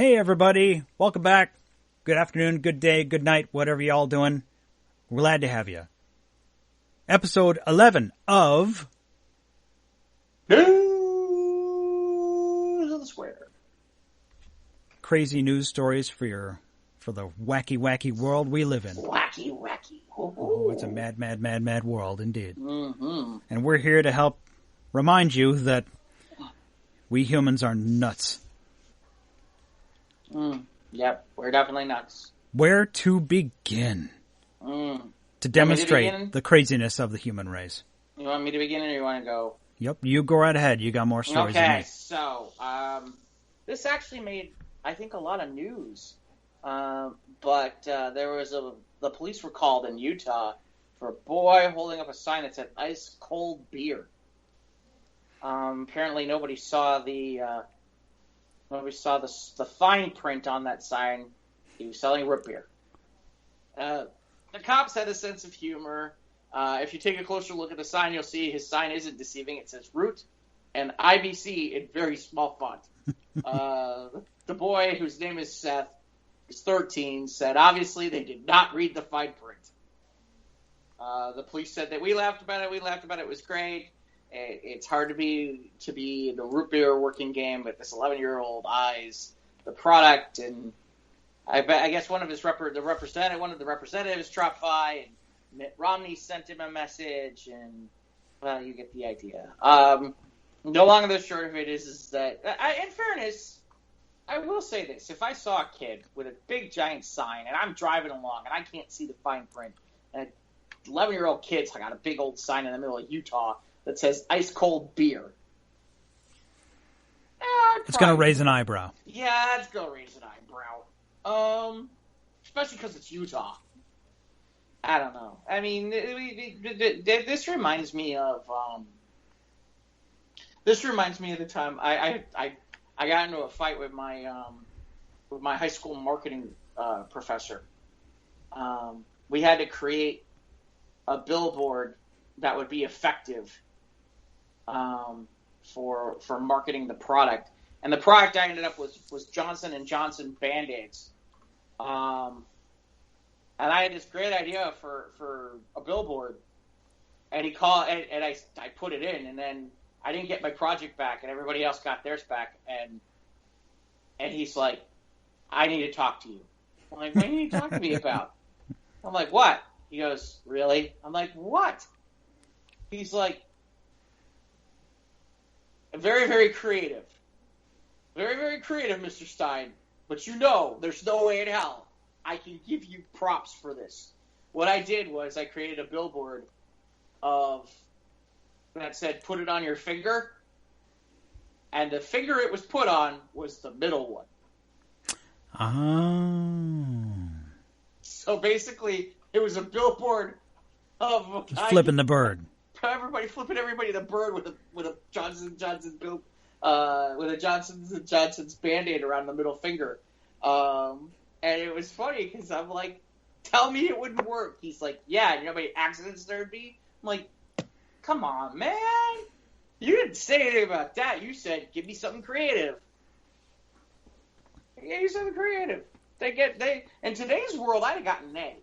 Hey everybody, welcome back. Good afternoon, good day, good night, whatever y'all doing. We're glad to have you. Episode 11 of News of the Square. Crazy news stories for the wacky world we live in. Wacky. Oh, it's a mad world indeed. Mm-hmm. And we're here to help remind you that we humans are nuts. Yep, we're definitely nuts. Where to begin to demonstrate the craziness of the human race? You want me to begin or you want to go? Yep, you go right ahead. You got more stories than me. Okay, so this actually made, I think, a lot of news. But there was the police were called in Utah for a boy holding up a sign that said "ice cold beer." Apparently, nobody saw the fine print on that sign. He was selling root beer. The cops had a sense of humor. If you take a closer look at the sign, you'll see his sign isn't deceiving. It says root and IBC in very small font. The boy, whose name is Seth, is 13, said obviously they did not read the fine print. The police said that we laughed about it. It was great. It's hard to be in the root beer working game, but this 11-year-old eyes the product, and I guess one of the representatives dropped by, and Mitt Romney sent him a message, and well, you get the idea. No longer the short of it is that, in fairness, I will say this: if I saw a kid with a big giant sign, and I'm driving along, and I can't see the fine print, and an 11-year-old kid's got a big old sign in the middle of Utah that says ice cold beer. It's going to raise an eyebrow. Yeah, it's going to raise an eyebrow. Especially because it's Utah. I don't know. I mean, this reminds me of the time I got into a fight with my high school marketing professor. We had to create a billboard that would be effective for marketing the product, and the product I ended up was Johnson & Johnson Band-Aids, and I had this great idea for a billboard, and he called, and I put it in, and then I didn't get my project back, and everybody else got theirs back, and he's like, I need to talk to you. I'm like, what do you need to talk to me about? I'm like, what? He goes, really? I'm like, what? He's like, very, very creative. Very, very creative, Mr. Stein. But there's no way in hell I can give you props for this. What I did was I created a billboard that said, put it on your finger. And the finger it was put on was the middle one. Oh. So basically, it was a billboard of a guy flipping the bird. Flipping everybody the bird with a Johnson & Johnson with a Johnson & Johnson's Band-Aid around the middle finger. And it was funny because I'm like, tell me it wouldn't work. He's like, yeah, you know how many accidents there'd be? I'm like, come on, man. You didn't say anything about that. You said, give me something creative. I gave you something creative. In today's world, I'd have gotten an A.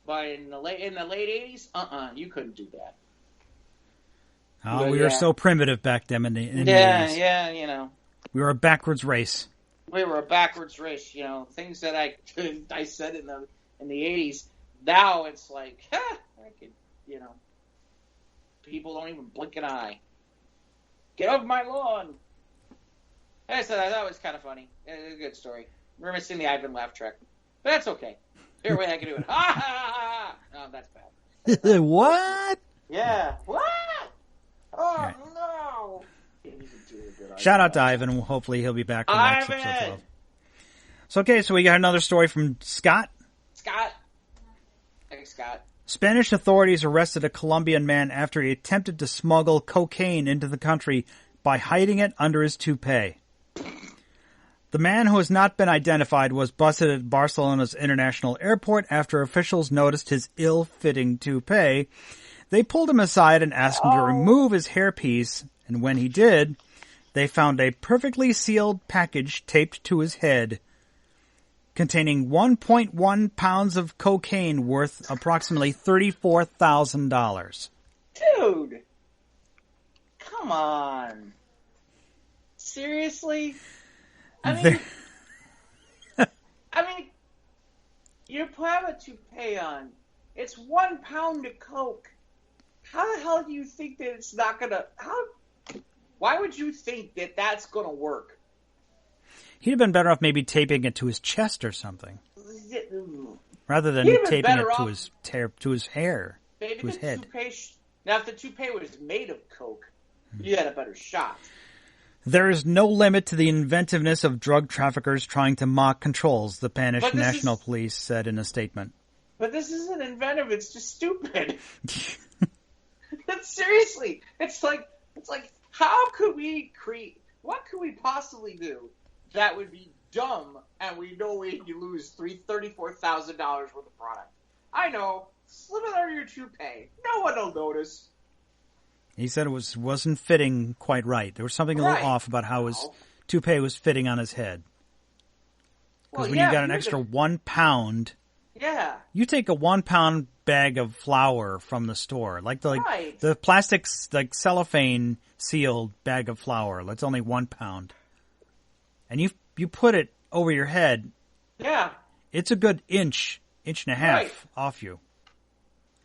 But in the late 80s, you couldn't do that. Oh, we were so primitive back then in the 80s. Yeah, you know. We were a backwards race. We were a backwards race, you know. Things that I said in the 80s. Now it's like, I could, you know. People don't even blink an eye. Get off my lawn. I said that was kind of funny. It was a good story. We're missing the Ivan laugh track, but that's okay. Here, wait, I can do it. Ha ha ha! No, that's bad. What? Yeah. What? Oh, right. No. Shout out to Ivan. Hopefully he'll be back for next episode 12. So we got another story from Scott. Hey, Scott. Spanish authorities arrested a Colombian man after he attempted to smuggle cocaine into the country by hiding it under his toupee. The man, who has not been identified, was busted at Barcelona's international airport after officials noticed his ill-fitting toupee. They pulled him aside and asked him to remove his hairpiece, and when he did, they found a perfectly sealed package taped to his head containing 1.1 pounds of cocaine worth approximately $34,000. Dude! Come on. Seriously? I mean, you have a toupee on. It's 1 pound of coke. How the hell do you think that it's not gonna... Why would you think that that's gonna work? He'd have been better off maybe taping it to his chest or something, rather than taping it to his hair, maybe to his head. Now, if the toupee was made of coke, you had a better shot. There is no limit to the inventiveness of drug traffickers trying to mock controls, the Spanish National Police said in a statement. But this isn't inventive, it's just stupid. Seriously, it's like, how could we what could we possibly do that would be dumb and we know we lose $34,000 worth of product? I know, slip it under your toupee. No one will notice. He said it wasn't fitting quite right. There was something a little off about how his toupee was fitting on his head. Because when you got an extra 1 pound, you take a 1 pound bag of flour from the store, like the plastic cellophane sealed bag of flour. That's only 1 pound, and you put it over your head. Yeah, it's a good inch and a half off you.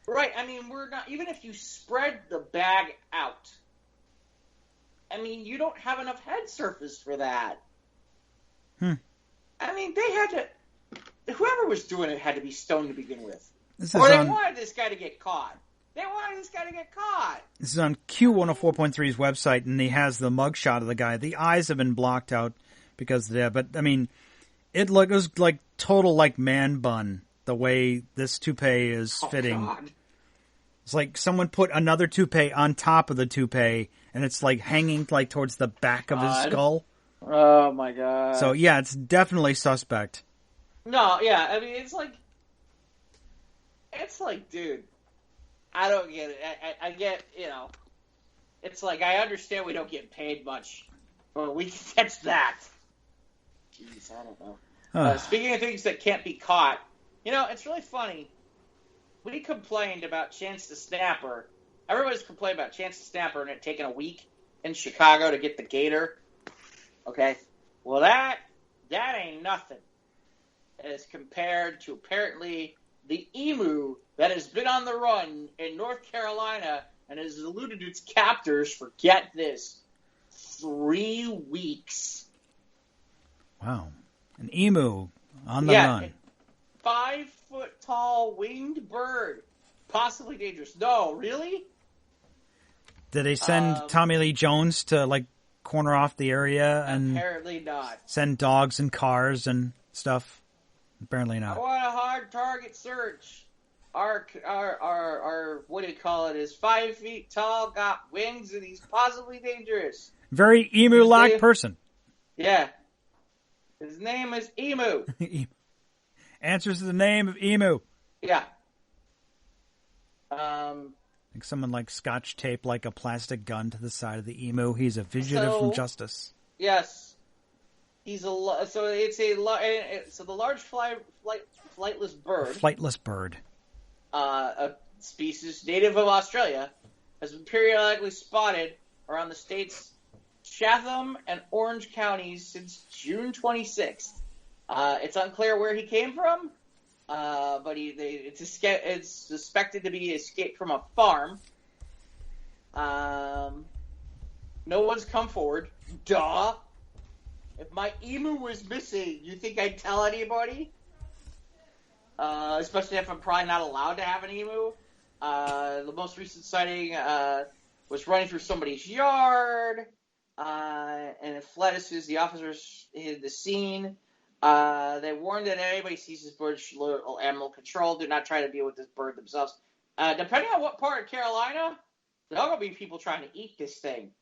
Right, I mean, we're not, even if you spread the bag out, I mean, you don't have enough head surface for that. I mean, they had to, whoever was doing it had to be stoned to begin with. Or they wanted this guy to get caught. This is on Q104.3's website, and he has the mugshot of the guy. The eyes have been blocked out because of that, but, I mean, it was like total, like, man bun, the way this toupee is fitting. God. It's like someone put another toupee on top of the toupee, and it's like hanging like towards the back of his skull. Oh my god! So yeah, it's definitely suspect. No, yeah, I mean it's like, dude, I don't get it. I get, it's like I understand we don't get paid much, but we can catch that. Jeez, I don't know. Speaking of things that can't be caught, it's really funny. We complained about Chance the Snapper. Everybody's complained about Chance the Snapper and it taking a week in Chicago to get the gator. Okay? Well, that ain't nothing as compared to apparently the emu that has been on the run in North Carolina and has eluded its captors for, get this, 3 weeks. Wow. An emu on the run. 5-foot-tall winged bird. Possibly dangerous. No, really? Did they send Tommy Lee Jones to, like, corner off the area? And apparently not. Send dogs and cars and stuff? Apparently not. I want a hard target search. Our what do you call it, is 5 feet tall, got wings, and he's possibly dangerous. Very emu-like person. Yeah. His name is Emu. Answers to the name of Emu. Yeah. Like someone like scotch tape like a plastic gun to the side of the emu. He's a fugitive from justice. Yes. He's the large flightless bird. Flightless bird. A species native of Australia has been periodically spotted around the state's Chatham and Orange counties since June 26th. It's unclear where he came from, but it's suspected to be escaped from a farm. No one's come forward. Duh. If my emu was missing, you think I'd tell anybody? Especially if I'm probably not allowed to have an emu. The most recent sighting was running through somebody's yard, and it fled as soon as the officers hit the scene. They warned that anybody sees this bird should alert animal control. Do not try to deal with this bird themselves. Depending on what part of Carolina, there's going to be people trying to eat this thing.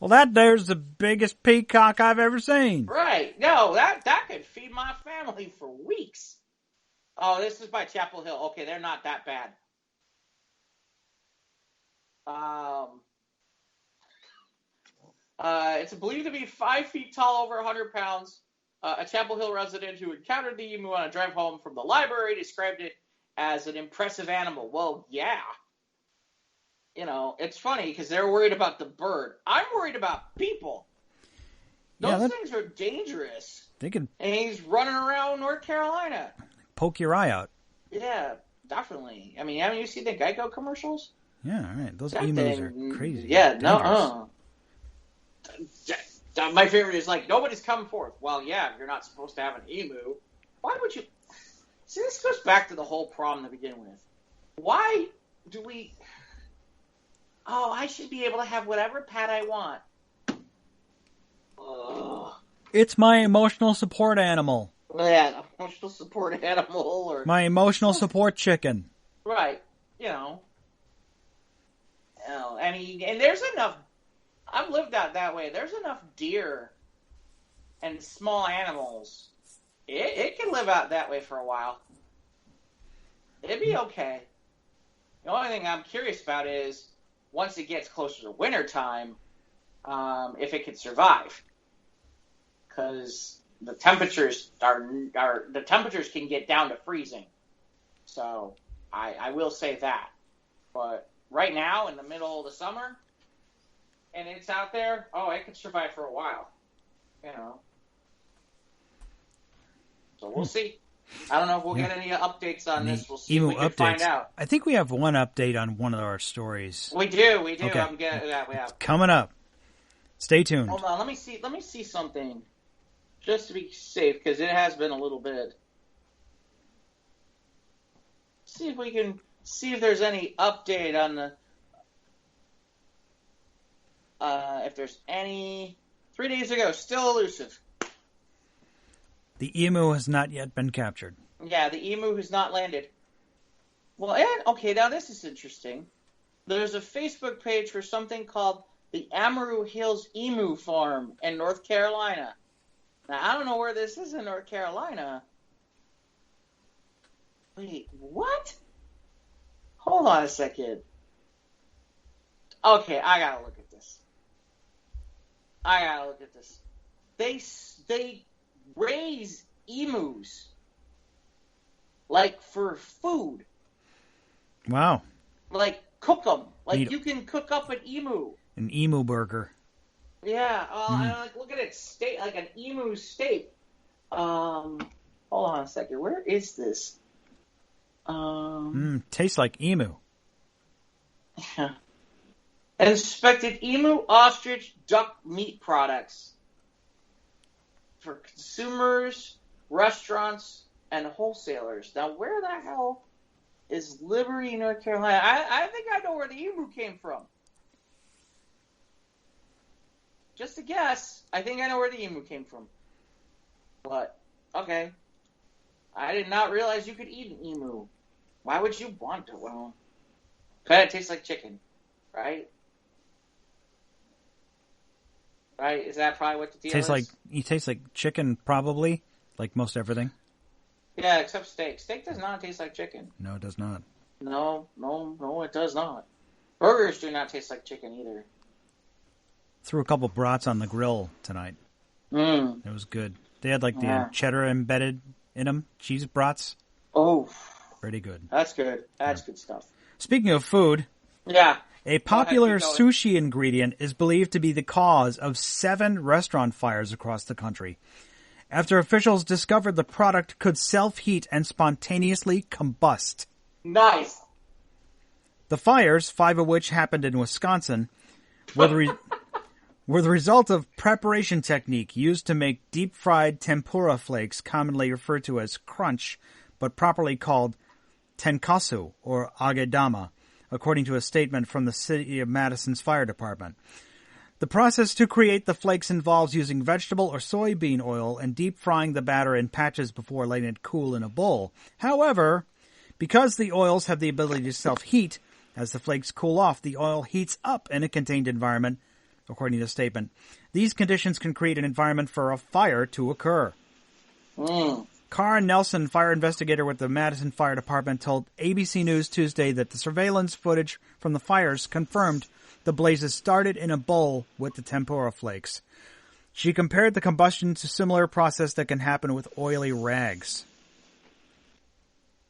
Well, that there's the biggest peacock I've ever seen. Right. No, that could feed my family for weeks. Oh, this is by Chapel Hill. Okay, they're not that bad. It's believed to be 5 feet tall, over 100 pounds. A Chapel Hill resident who encountered the emu on a drive home from the library described it as an impressive animal. Well, yeah. You know, it's funny because they're worried about the bird. I'm worried about people. Those things are dangerous. They could. And he's running around North Carolina. Poke your eye out. Yeah, definitely. I mean, haven't you seen the Geico commercials? Yeah, all right. Those emus are crazy. Yeah, no. My favorite is like, nobody's coming forth. Well, yeah, you're not supposed to have an emu. Why would you? See, this goes back to the whole problem to begin with. Why do we? Oh, I should be able to have whatever pet I want. Ugh. It's my emotional support animal. Yeah, emotional support animal, or my emotional support chicken. Right. You know, and there's enough. I've lived out that way. There's enough deer and small animals. It can live out that way for a while. It'd be okay. The only thing I'm curious about is once it gets closer to wintertime, if it can survive. Because the temperatures can get down to freezing. So I will say that. But right now, in the middle of the summer, and it's out there, it could survive for a while. You know. So we'll see. I don't know if we'll get any updates on this. We'll see if we can find out. I think we have one update on one of our stories. We do. Okay. I'm getting that. We have. It's coming up. Stay tuned. Hold on. Let me see something. Just to be safe, because it has been a little bit. See if we can see if there's any update on the. If there's any. 3 days ago, still elusive. The emu has not yet been captured. Yeah, the emu has not landed. Well, okay, now this is interesting. There's a Facebook page for something called the Amaru Hills Emu Farm in North Carolina. Now, I don't know where this is in North Carolina. Wait, what? Hold on a second. Okay, I gotta look at this. They raise emus like for food. Wow. Like cook them. Like you can cook up an emu. An emu burger. Yeah. Look at it, steak, like an emu steak. Hold on a second. Where is this? Tastes like emu. Yeah. Inspected emu, ostrich, duck meat products for consumers, restaurants, and wholesalers. Now, where the hell is Liberty, North Carolina? I think I know where the emu came from. Just a guess. I think I know where the emu came from. But, okay. I did not realize you could eat an emu. Why would you want to? Well, kind of tastes like chicken, right? Right? Is that probably what the deal is? It tastes like chicken, probably, like most everything. Yeah, except steak. Steak does not taste like chicken. No, it does not. No, it does not. Burgers do not taste like chicken either. Threw a couple brats on the grill tonight. It was good. They had the cheddar embedded in them, cheese brats. Oh. Pretty good. That's good. That's good stuff. Speaking of food. Yeah. A popular sushi ingredient is believed to be the cause of 7 restaurant fires across the country. After officials discovered the product could self-heat and spontaneously combust. Nice. The fires, 5 of which happened in Wisconsin, were the result of preparation technique used to make deep-fried tempura flakes, commonly referred to as crunch, but properly called tenkasu or agedama, according to a statement from the City of Madison's fire department. The process to create the flakes involves using vegetable or soybean oil and deep frying the batter in patches before letting it cool in a bowl. However, because the oils have the ability to self-heat, as the flakes cool off, the oil heats up in a contained environment, according to the statement. These conditions can create an environment for a fire to occur. Karen Nelson, fire investigator with the Madison Fire Department, told ABC News Tuesday that the surveillance footage from the fires confirmed the blazes started in a bowl with the tempura flakes. She compared the combustion to a similar process that can happen with oily rags.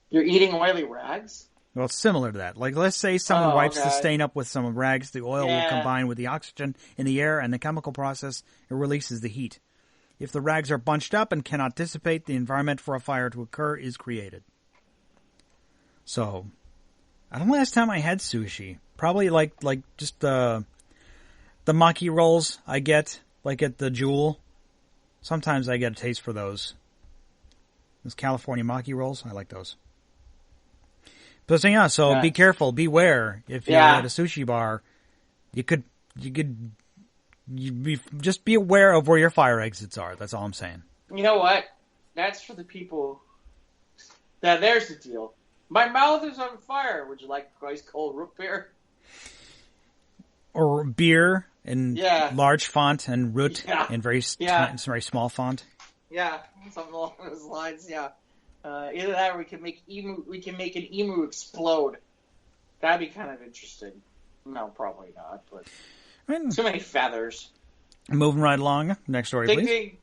You're eating oily rags? Well, it's similar to that. Like, let's say someone wipes the okay. stain up with some rags. The oil will combine with the oxygen in the air, and the chemical process, it releases the heat. If the rags are bunched up and cannot dissipate, the environment for a fire to occur is created. So, I don't know last time I had sushi. Probably like just the maki rolls I get, like at the Jewel. Sometimes I get a taste for those. Those California maki rolls, I like those. But so be careful, beware. If you're at a sushi bar, just be aware of where your fire exits are. That's all I'm saying. You know what? That's for the people. Now there's the deal. My mouth is on fire. Would you like ice cold root beer? Or beer in large font and root in very small font. Yeah, something along those lines. Yeah. Either that, or we can make an emu explode. That'd be kind of interesting. No, probably not. But too many feathers. Moving right along. Next story, please.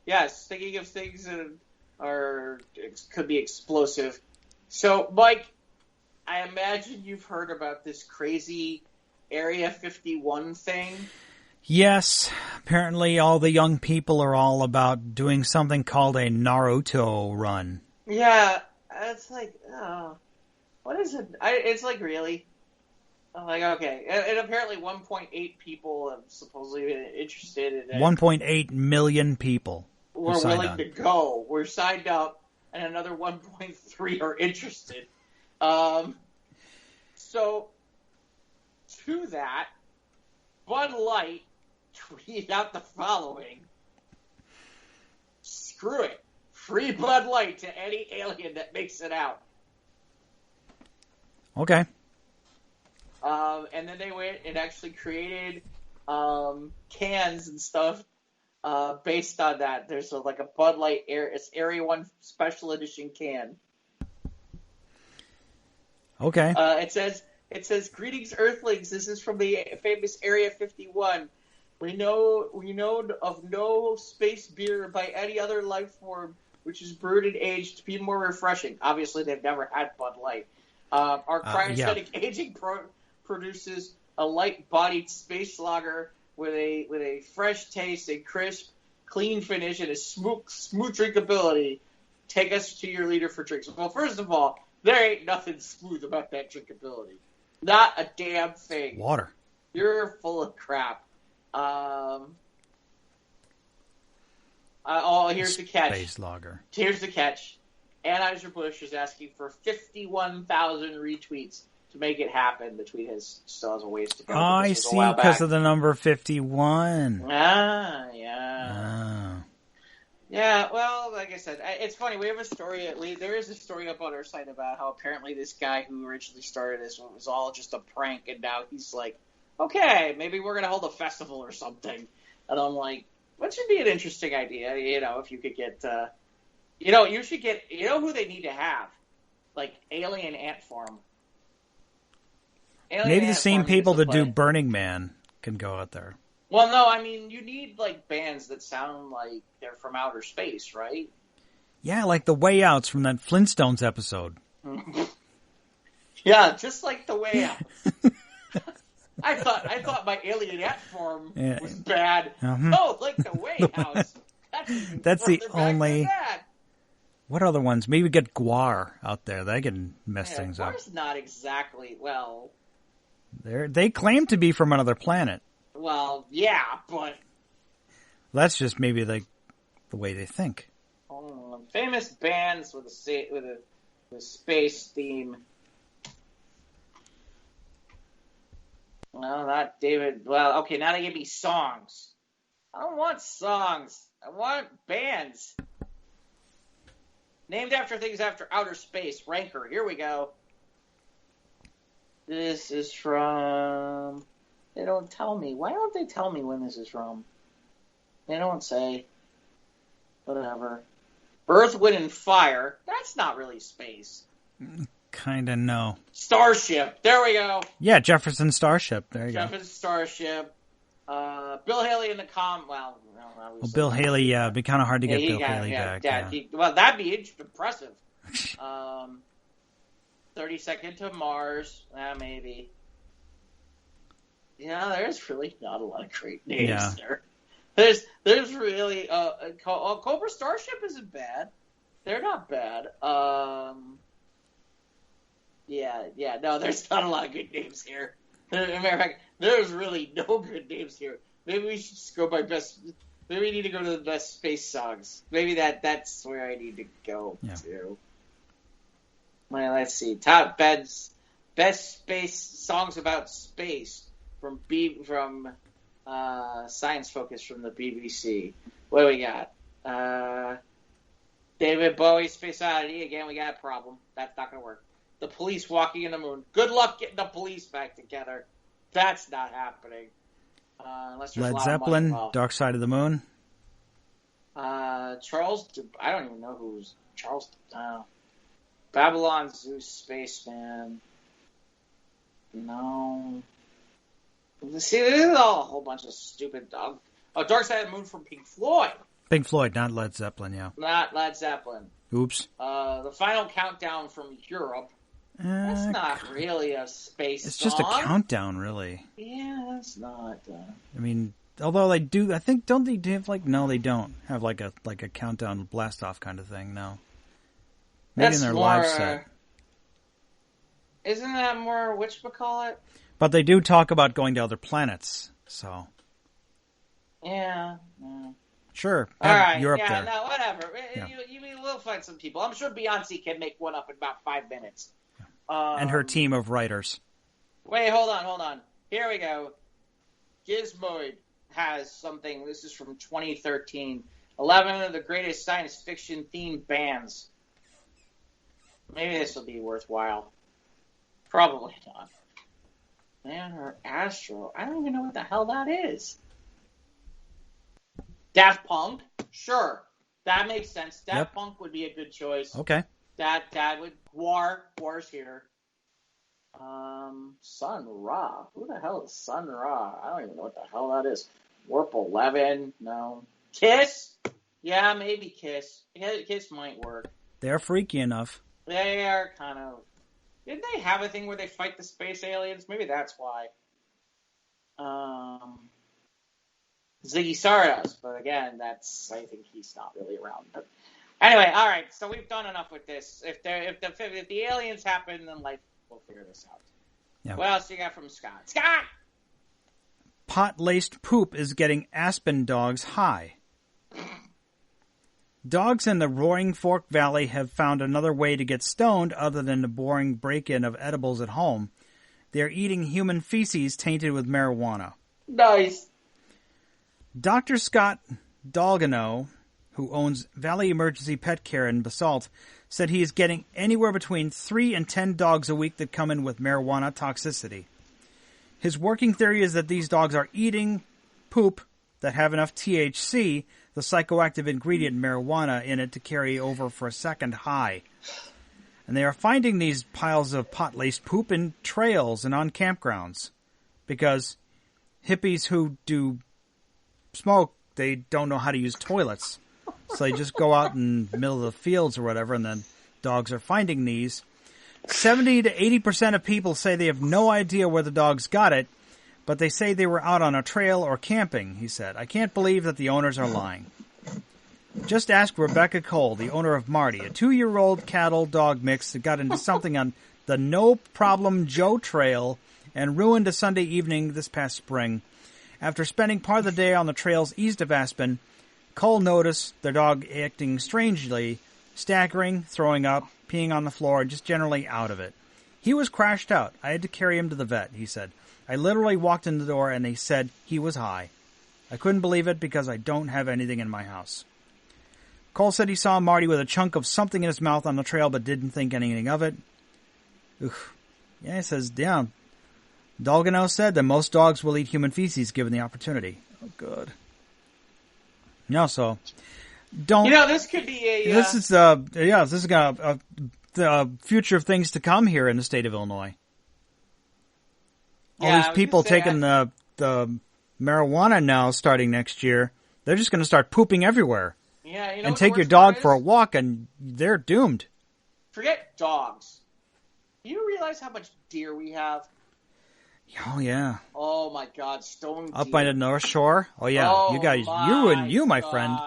Yes, thinking of things that could be explosive. So, Mike, I imagine you've heard about this crazy Area 51 thing. Yes, apparently all the young people are all about doing something called a Naruto run. Yeah, it's like, what is it? It's like, really? I'm like, okay. And apparently 1.8 people have supposedly been interested in it. 1.8 million people were willing to go. We're signed up, and another 1.3 are interested. So, to that, Bud Light tweeted out the following. Screw it. Free Bud Light to any alien that makes it out. Okay. And then they went and actually created cans and stuff based on that. There's a Bud Light it's Area 1 Special Edition can. Okay. It says, "Greetings, Earthlings. This is from the famous Area 51. We know of no space beer by any other life form which is brewed and aged to be more refreshing." Obviously, they've never had Bud Light. Our cryogenic aging produces a light-bodied space lager with a fresh taste, a crisp, clean finish, and a smooth drinkability. Take us to your leader for drinks. Well, first of all, there ain't nothing smooth about that drinkability. Not a damn thing. Water. You're full of crap. Here's the catch. Space lager. Here's the catch. Anheuser-Busch is asking for 51,000 retweets to make it happen. The tweet still has a ways to go. I see, because of the number 51. Yeah. Yeah, well, like I said, it's funny. We have a story. There is a story up on our site about how apparently this guy who originally started this was all just a prank, and now he's like, okay, maybe we're going to hold a festival or something. And I'm like, what should be an interesting idea, if you could get, you should get, who they need to have? Like, Alien Ant Farm. Maybe the same people that do Burning Man can go out there. Well, no, I mean, you need, bands that sound like they're from outer space, right? Yeah, like the Way Outs from that Flintstones episode. Yeah, just like the Way Out. I thought my Alien Ant Farm was bad. Oh, like the Way Outs. That's the only. What other ones? Maybe get Guar out there. They can mess things up. Guar's not exactly, well... They claim to be from another planet. Well, yeah, but... That's just maybe the way they think. Famous bands with a space theme. Well, not David. Well, okay, now they give me songs. I don't want songs. I want bands. Named after things after outer space. Ranker. Here we go. This is from... They don't tell me. Why don't they tell me when this is from? They don't say. Whatever. Earth, Wind, and Fire. That's not really space. Kind of know. Starship. There we go. Yeah, Jefferson Starship. There you Jefferson Starship. Bill Haley in the Well, Bill Haley, yeah, it'd be kind of hard to get Bill Haley back. Well, that'd be impressive. 32nd to Mars. Maybe. Yeah, there's really not a lot of great names there. There's really Cobra Starship isn't bad. They're not bad. No, there's not a lot of good names here. As a matter of fact, there's really no good names here. Maybe we should just go by best. Maybe we need to go to the best space songs. Maybe that's where I need to go to. Well, let's see. Top best space songs about space from Science Focus from the BBC. What do we got? David Bowie, Space Oddity. Again, we got a problem. That's not going to work. The Police, Walking in the Moon. Good luck getting the Police back together. That's not happening. Unless there's Led Zeppelin, Dark Side of the Moon. Charles, I don't even know who's Charles. Babylon, Zeus, Spaceman. No. See, this is all a whole bunch of stupid dog. Oh, Dark Side of the Moon from Pink Floyd. Pink Floyd, not Led Zeppelin, yeah. Not Led Zeppelin. Oops. The Final Countdown from Europe. That's not really a space It's song. just a countdown, really. Yeah, that's not. I mean, although they do, I think, don't they have no, they don't have like a countdown blast off kind of thing. No. Maybe in their live set. Isn't that more whatchamacallit? But they do talk about going to other planets, so. Yeah. Sure. All right. You're up yeah, there. no, whatever. Yeah. We'll find some people. I'm sure Beyonce can make one up in about 5 minutes. And her team of writers. Wait, hold on. Here we go. Gizmoid has something. This is from 2013. 11 of the greatest science fiction themed bands. Maybe this will be worthwhile. Probably not. Man or Astro. I don't even know what the hell that is. Daft Punk? Sure. That makes sense. Daft Punk would be a good choice. Okay. That would... War's here. Sun Ra. Who the hell is Sun Ra? I don't even know what the hell that is. Warp 11? No. Kiss? Yeah, maybe Kiss. Kiss might work. They're freaky enough. They are kind of... Didn't they have a thing where they fight the space aliens? Maybe that's why. Ziggy Stardust, but again, I think he's not really around. But anyway, all right. So we've done enough with this. If the aliens happen, then we'll figure this out. Yeah. What else you got from Scott? Scott! Pot-laced poop is getting Aspen dogs high. Dogs in the Roaring Fork Valley have found another way to get stoned other than the boring break-in of edibles at home. They're eating human feces tainted with marijuana. Nice. Dr. Scott Dalgano, who owns Valley Emergency Pet Care in Basalt, said he is getting anywhere between 3 and 10 dogs a week that come in with marijuana toxicity. His working theory is that these dogs are eating poop that have enough THC, the psychoactive ingredient in marijuana, in it to carry over for a second high. And they are finding these piles of pot-laced poop in trails and on campgrounds. Because hippies who do smoke, they don't know how to use toilets. So they just go out in the middle of the fields or whatever, and then dogs are finding these. 70 to 80% of people say they have no idea where the dogs got it, but they say they were out on a trail or camping, he said. I can't believe that the owners are lying. Just ask Rebecca Cole, the owner of Marty, a 2-year-old cattle-dog mix that got into something on the No Problem Joe Trail and ruined a Sunday evening this past spring. After spending part of the day on the trails east of Aspen, Cole noticed their dog acting strangely, staggering, throwing up, peeing on the floor, just generally out of it. He was crashed out. I had to carry him to the vet, he said. I literally walked in the door and they said he was high. I couldn't believe it because I don't have anything in my house. Cole said he saw Marty with a chunk of something in his mouth on the trail but didn't think anything of it. Oof. Yeah, he says, yeah. Dalgano said that most dogs will eat human feces given the opportunity. Oh, good. No, so don't. You know, this could be a. This is the future of things to come here in the state of Illinois. Yeah, All these people taking the marijuana now starting next year, they're just going to start pooping everywhere. Yeah, you know, and take your dog for a walk, and they're doomed. Forget dogs. Do you realize how much deer we have? Oh yeah. Oh my God, stone deer. Up by the North Shore. Oh yeah, oh, you guys, my friend,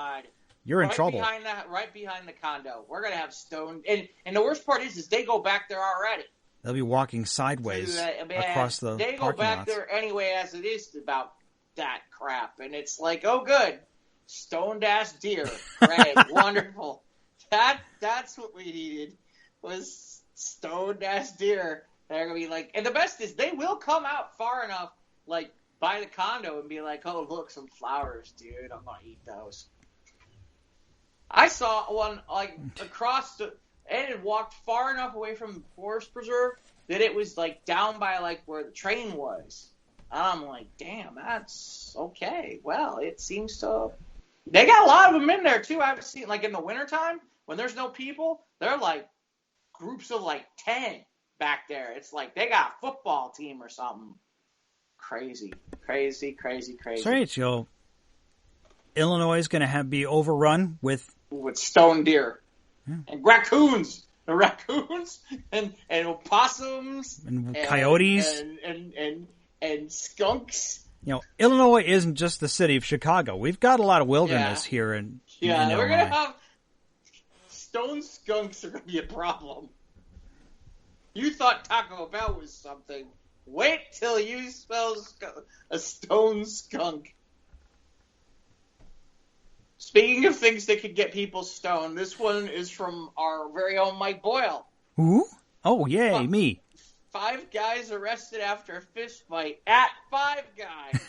you're in trouble. Right behind the condo, we're gonna have stone. And the worst part is they go back there already. They'll be walking sideways across the They go parking back lots. there anyway, as it is about that crap, and it's like, oh good, stoned ass deer, great, wonderful. That's what we needed, was stoned ass deer. They're gonna be like, and the best is they will come out far enough, like by the condo, and be like, oh look, some flowers, dude, I'm gonna eat those. I saw one like across the. And it walked far enough away from the forest preserve that it was like down by like where the train was. And I'm like, damn, that's okay. Well, it seems to. They got a lot of them in there too. I've seen like in the wintertime when there's no people, they're like groups of like 10 back there. It's like they got a football team or something. Crazy. That's right, Joe. Illinois is going to be overrun with stone deer. Yeah. And raccoons, and opossums, and coyotes, and skunks. You know, Illinois isn't just the city of Chicago. We've got a lot of wilderness here in Illinois. We're gonna have stone skunks are gonna be a problem. You thought Taco Bell was something. Wait till you smell a stone skunk. Speaking of things that could get people stoned, this one is from our very own Mike Boyle. Who? Oh, yay, me. 5 guys arrested after a fist fight at Five Guys.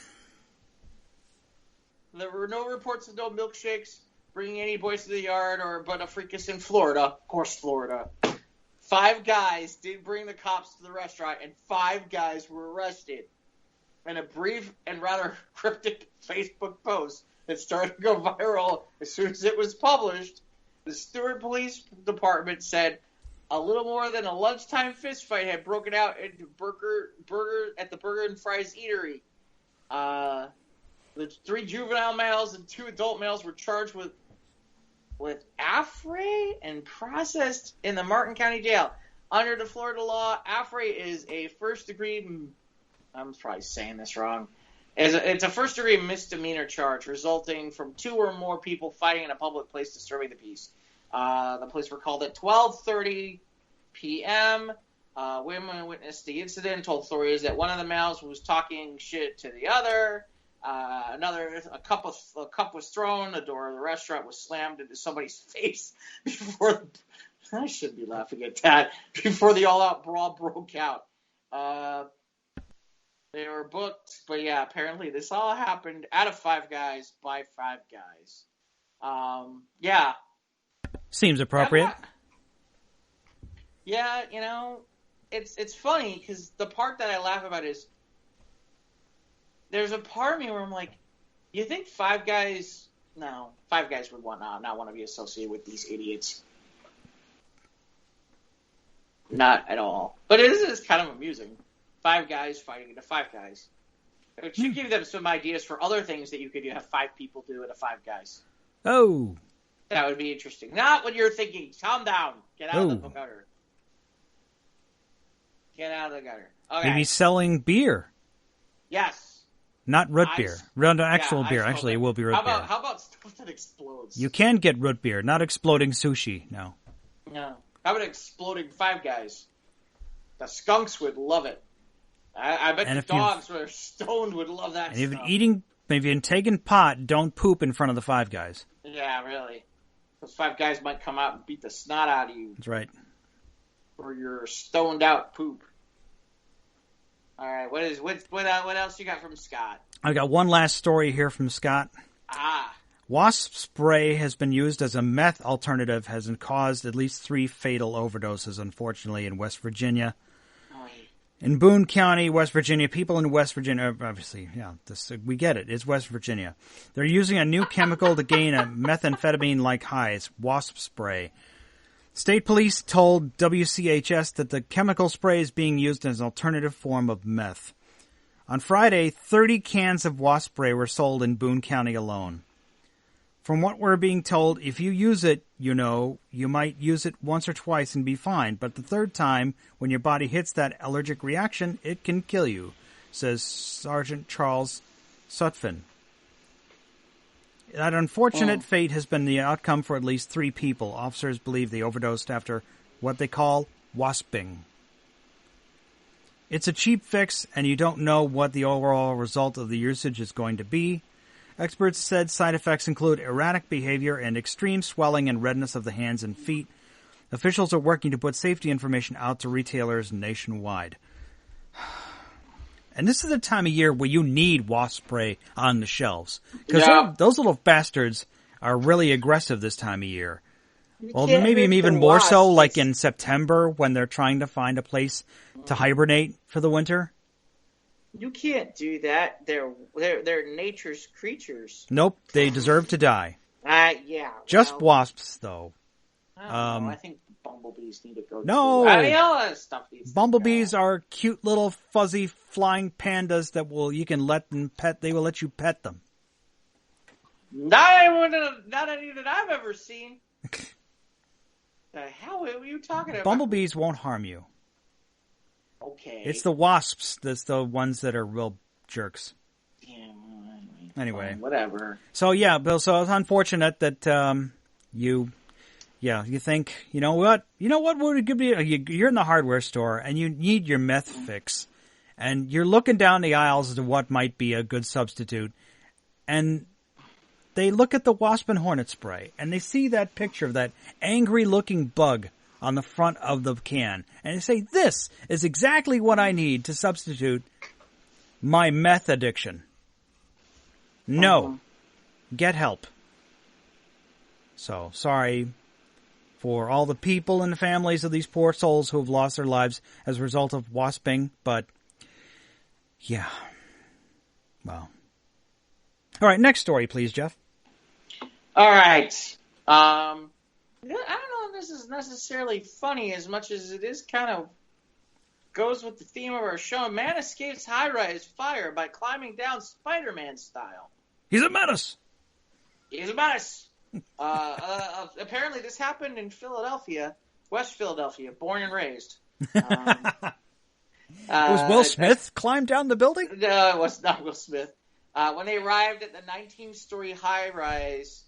There were no reports of no milkshakes bringing any boys to the yard, but a fracas in Florida. Of course, Florida. 5 guys did bring the cops to the restaurant, and 5 guys were arrested. In a brief and rather cryptic Facebook post that started to go viral as soon as it was published, the Stewart Police Department said a little more than a lunchtime fist fight had broken out into at the Burger and Fries Eatery. The 3 juvenile males and 2 adult males were charged with affray and processed in the Martin County Jail. Under the Florida law, affray is a first-degree. I'm probably saying this wrong. It's a first-degree misdemeanor charge resulting from 2 or more people fighting in a public place disturbing the peace. The police were called at 12:30 p.m. Women witnessed the incident, told authorities that one of the males was talking shit to the other. A cup was thrown. The door of the restaurant was slammed into somebody's face before. I shouldn't be laughing at that. Before the all-out brawl broke out. They were booked, but yeah, apparently this all happened at a Five Guys by 5 guys. Yeah. Seems appropriate. Yeah, you know, it's funny because the part that I laugh about is there's a part of me where I'm like, you think 5 guys? No, 5 guys would not want to be associated with these idiots. Not at all. But it is kind of amusing. 5 guys fighting into 5 guys. It should give them some ideas for other things that you could have 5 people do at a 5 guys. Oh. That would be interesting. Not what you're thinking. Calm down. Get out of the gutter. Get out of the gutter. Okay. Maybe selling beer. Yes. Not root beer. Actual beer. Actually, it will be root beer. How about stuff that explodes? You can get root beer, not exploding sushi. No. No. How about exploding 5 guys? The skunks would love it. I bet the dogs who are stoned would love that stuff. And if you're taking pot, don't poop in front of the 5 guys. Yeah, really. Those 5 guys might come out and beat the snot out of you. That's right. For your stoned out poop. All right, what else you got from Scott? I got one last story here from Scott. Wasp spray has been used as a meth alternative, has caused at least 3 fatal overdoses, unfortunately, in West Virginia. In Boone County, West Virginia, people in West Virginia, obviously, we get it. It's West Virginia. They're using a new chemical to gain a methamphetamine-like high. It's wasp spray. State police told WCHS that the chemical spray is being used as an alternative form of meth. On Friday, 30 cans of wasp spray were sold in Boone County alone. From what we're being told, if you use it, you might use it once or twice and be fine, but the third time, when your body hits that allergic reaction, it can kill you, says Sergeant Charles Sutphin. That unfortunate fate has been the outcome for at least 3 people. Officers believe they overdosed after what they call wasping. It's a cheap fix, and you don't know what the overall result of the usage is going to be. Experts said side effects include erratic behavior and extreme swelling and redness of the hands and feet. Officials are working to put safety information out to retailers nationwide. And this is the time of year where you need wasp spray on the shelves. Because those little bastards are really aggressive this time of year. Well, maybe even more so like in September when they're trying to find a place to hibernate for the winter. You can't do that. They're nature's creatures. Nope, they deserve to die. Yeah. Just wasps, though. I think bumblebees need to go. No, all that stuff needs bumblebees are cute little fuzzy flying pandas that you can let them pet. They will let you pet them. Not any that I've ever seen. The hell are you talking about? Bumblebees won't harm you. Okay. It's the wasps that's the ones that are real jerks. Yeah. Anyway. Whatever. So, yeah, Bill, so it's unfortunate that you think, you know what would it be? You're in the hardware store and you need your meth fix. And you're looking down the aisles as to what might be a good substitute. And they look at the wasp and hornet spray and they see that picture of that angry-looking bug on the front of the can. And they say, this is exactly what I need to substitute my meth addiction. No. Get help. So, sorry for all the people and the families of these poor souls who have lost their lives as a result of wasping, but yeah. Well. All right, next story, please, Jeff. All right. I don't know if this is necessarily funny as much as it is kind of goes with the theme of our show. A man escapes high-rise fire by climbing down Spider-Man style. He's a menace. He's a menace. Apparently this happened in Philadelphia, West Philadelphia, born and raised. Was Will Smith climbed down the building? No, it was not Will Smith. When they arrived at the 19-story high-rise,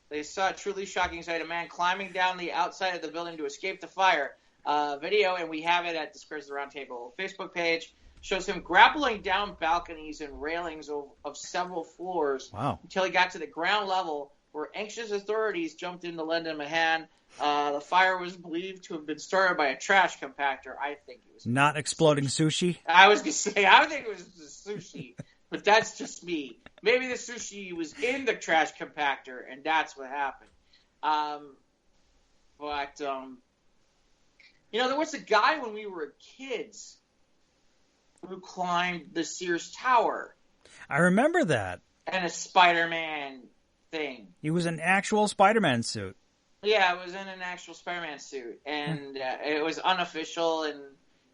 they saw a truly shocking sight, a man climbing down the outside of the building to escape the fire. Video, and we have it at the Squares of the Round Table Facebook page, shows him grappling down balconies and railings of several floors until he got to the ground level, where anxious authorities jumped in to lend him a hand. The fire was believed to have been started by a trash compactor. I think it was not exploding sushi. I was going to say, I think it was the sushi, but that's just me. Maybe the sushi was in the trash compactor, and that's what happened. There was a guy when we were kids who climbed the Sears Tower. I remember that. And a Spider-Man thing. He was in an actual Spider-Man suit. Yeah, it was in an actual Spider-Man suit. And it was unofficial, and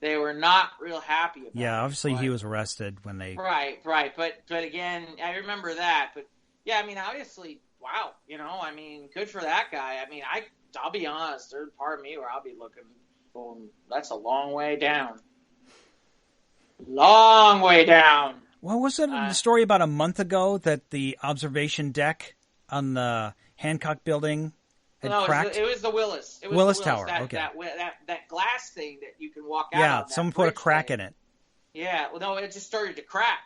they were not real happy about it. Yeah, obviously he was arrested when they... Right. But again, I remember that. But, yeah, I mean, obviously, wow. Good for that guy. I mean, I'll be honest. There's part of me where I'll be looking, going, that's a long way down. Long way down. Well, wasn't the story about a month ago that the observation deck on the Hancock building had cracked? It was the Willis. It was Willis the Tower, that, okay. That glass thing that you can walk out of. Yeah, someone put a crack in it. Yeah, well, no, it just started to crack.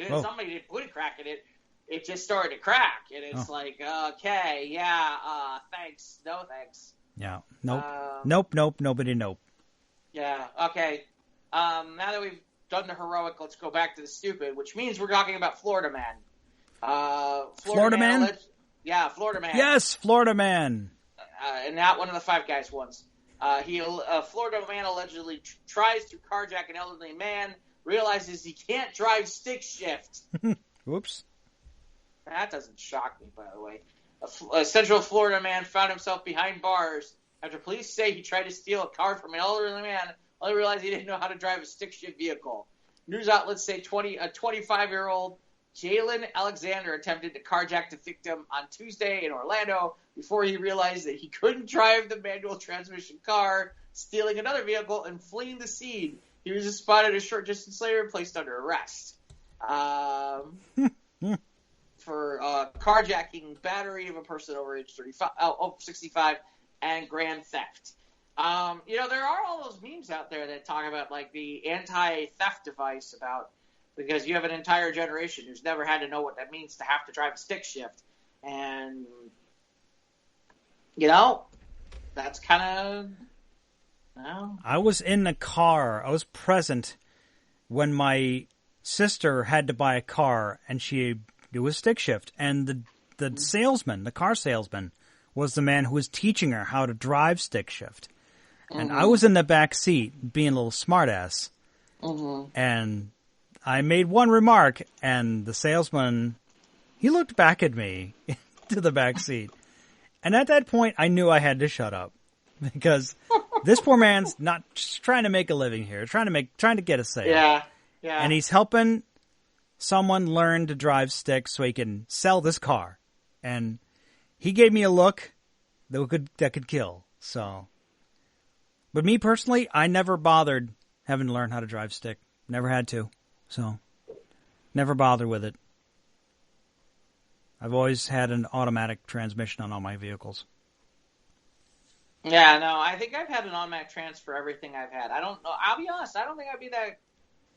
Somebody didn't put a crack in it. It just started to crack. And it's like, okay, yeah, thanks. No thanks. Yeah, nope. Nobody nope. Yeah, okay. Now that we've done the heroic, let's go back to the stupid, which means we're talking about Florida Man. Florida Man? Florida Man. Yes, Florida Man. And not one of the Five Guys ones. Florida Man allegedly tries to carjack an elderly man, realizes he can't drive stick shift. Whoops. That doesn't shock me, by the way. A Central Florida man found himself behind bars after police say he tried to steal a car from an elderly man, only realized he didn't know how to drive a stick-shift vehicle. News outlets say a 25-year-old Jalen Alexander attempted to carjack the victim on Tuesday in Orlando before he realized that he couldn't drive the manual transmission car, stealing another vehicle and fleeing the scene. He was spotted a short distance later and placed under arrest for carjacking, battery of a person over age 65, and grand theft. There are all those memes out there that talk about like the anti-theft device because you have an entire generation who's never had to know what that means to have to drive a stick shift. And, that's kind of... I was in the car. I was present when my sister had to buy a car, and it was stick shift. And the salesman, the car salesman, was the man who was teaching her how to drive stick shift. And I was in the back seat being a little smartass. And I made one remark, and the salesman, he looked back at me to the back seat. And at that point, I knew I had to shut up. Because this poor man's not just trying to make a living here, trying to get a sale. Yeah. And he's helping someone learn to drive sticks so he can sell this car. And he gave me a look that could kill. So, but me personally, I never bothered having to learn how to drive stick. Never had to. So, never bothered with it. I've always had an automatic transmission on all my vehicles. Yeah, no, I think I've had an automatic trans for everything I've had. I don't know. I'll be honest. I don't think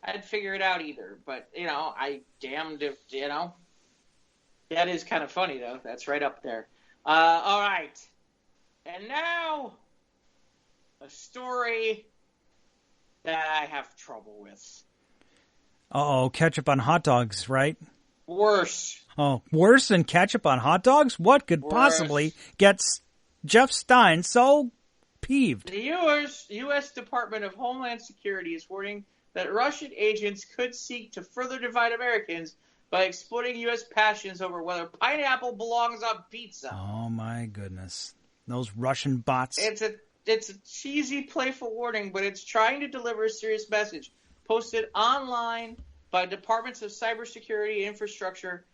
I'd figure it out either. But, I damned if, That is kind of funny, though. That's right up there. All right. And now, a story that I have trouble with. Uh-oh, ketchup on hot dogs, right? Worse. Oh, worse than ketchup on hot dogs? What could possibly get Jeff Stein so peeved? The U.S. Department of Homeland Security is warning that Russian agents could seek to further divide Americans by exploiting U.S. passions over whether pineapple belongs on pizza. Oh, my goodness. Those Russian bots. It's a cheesy, playful warning, but it's trying to deliver a serious message. Posted online by Departments of Cybersecurity Infrastructure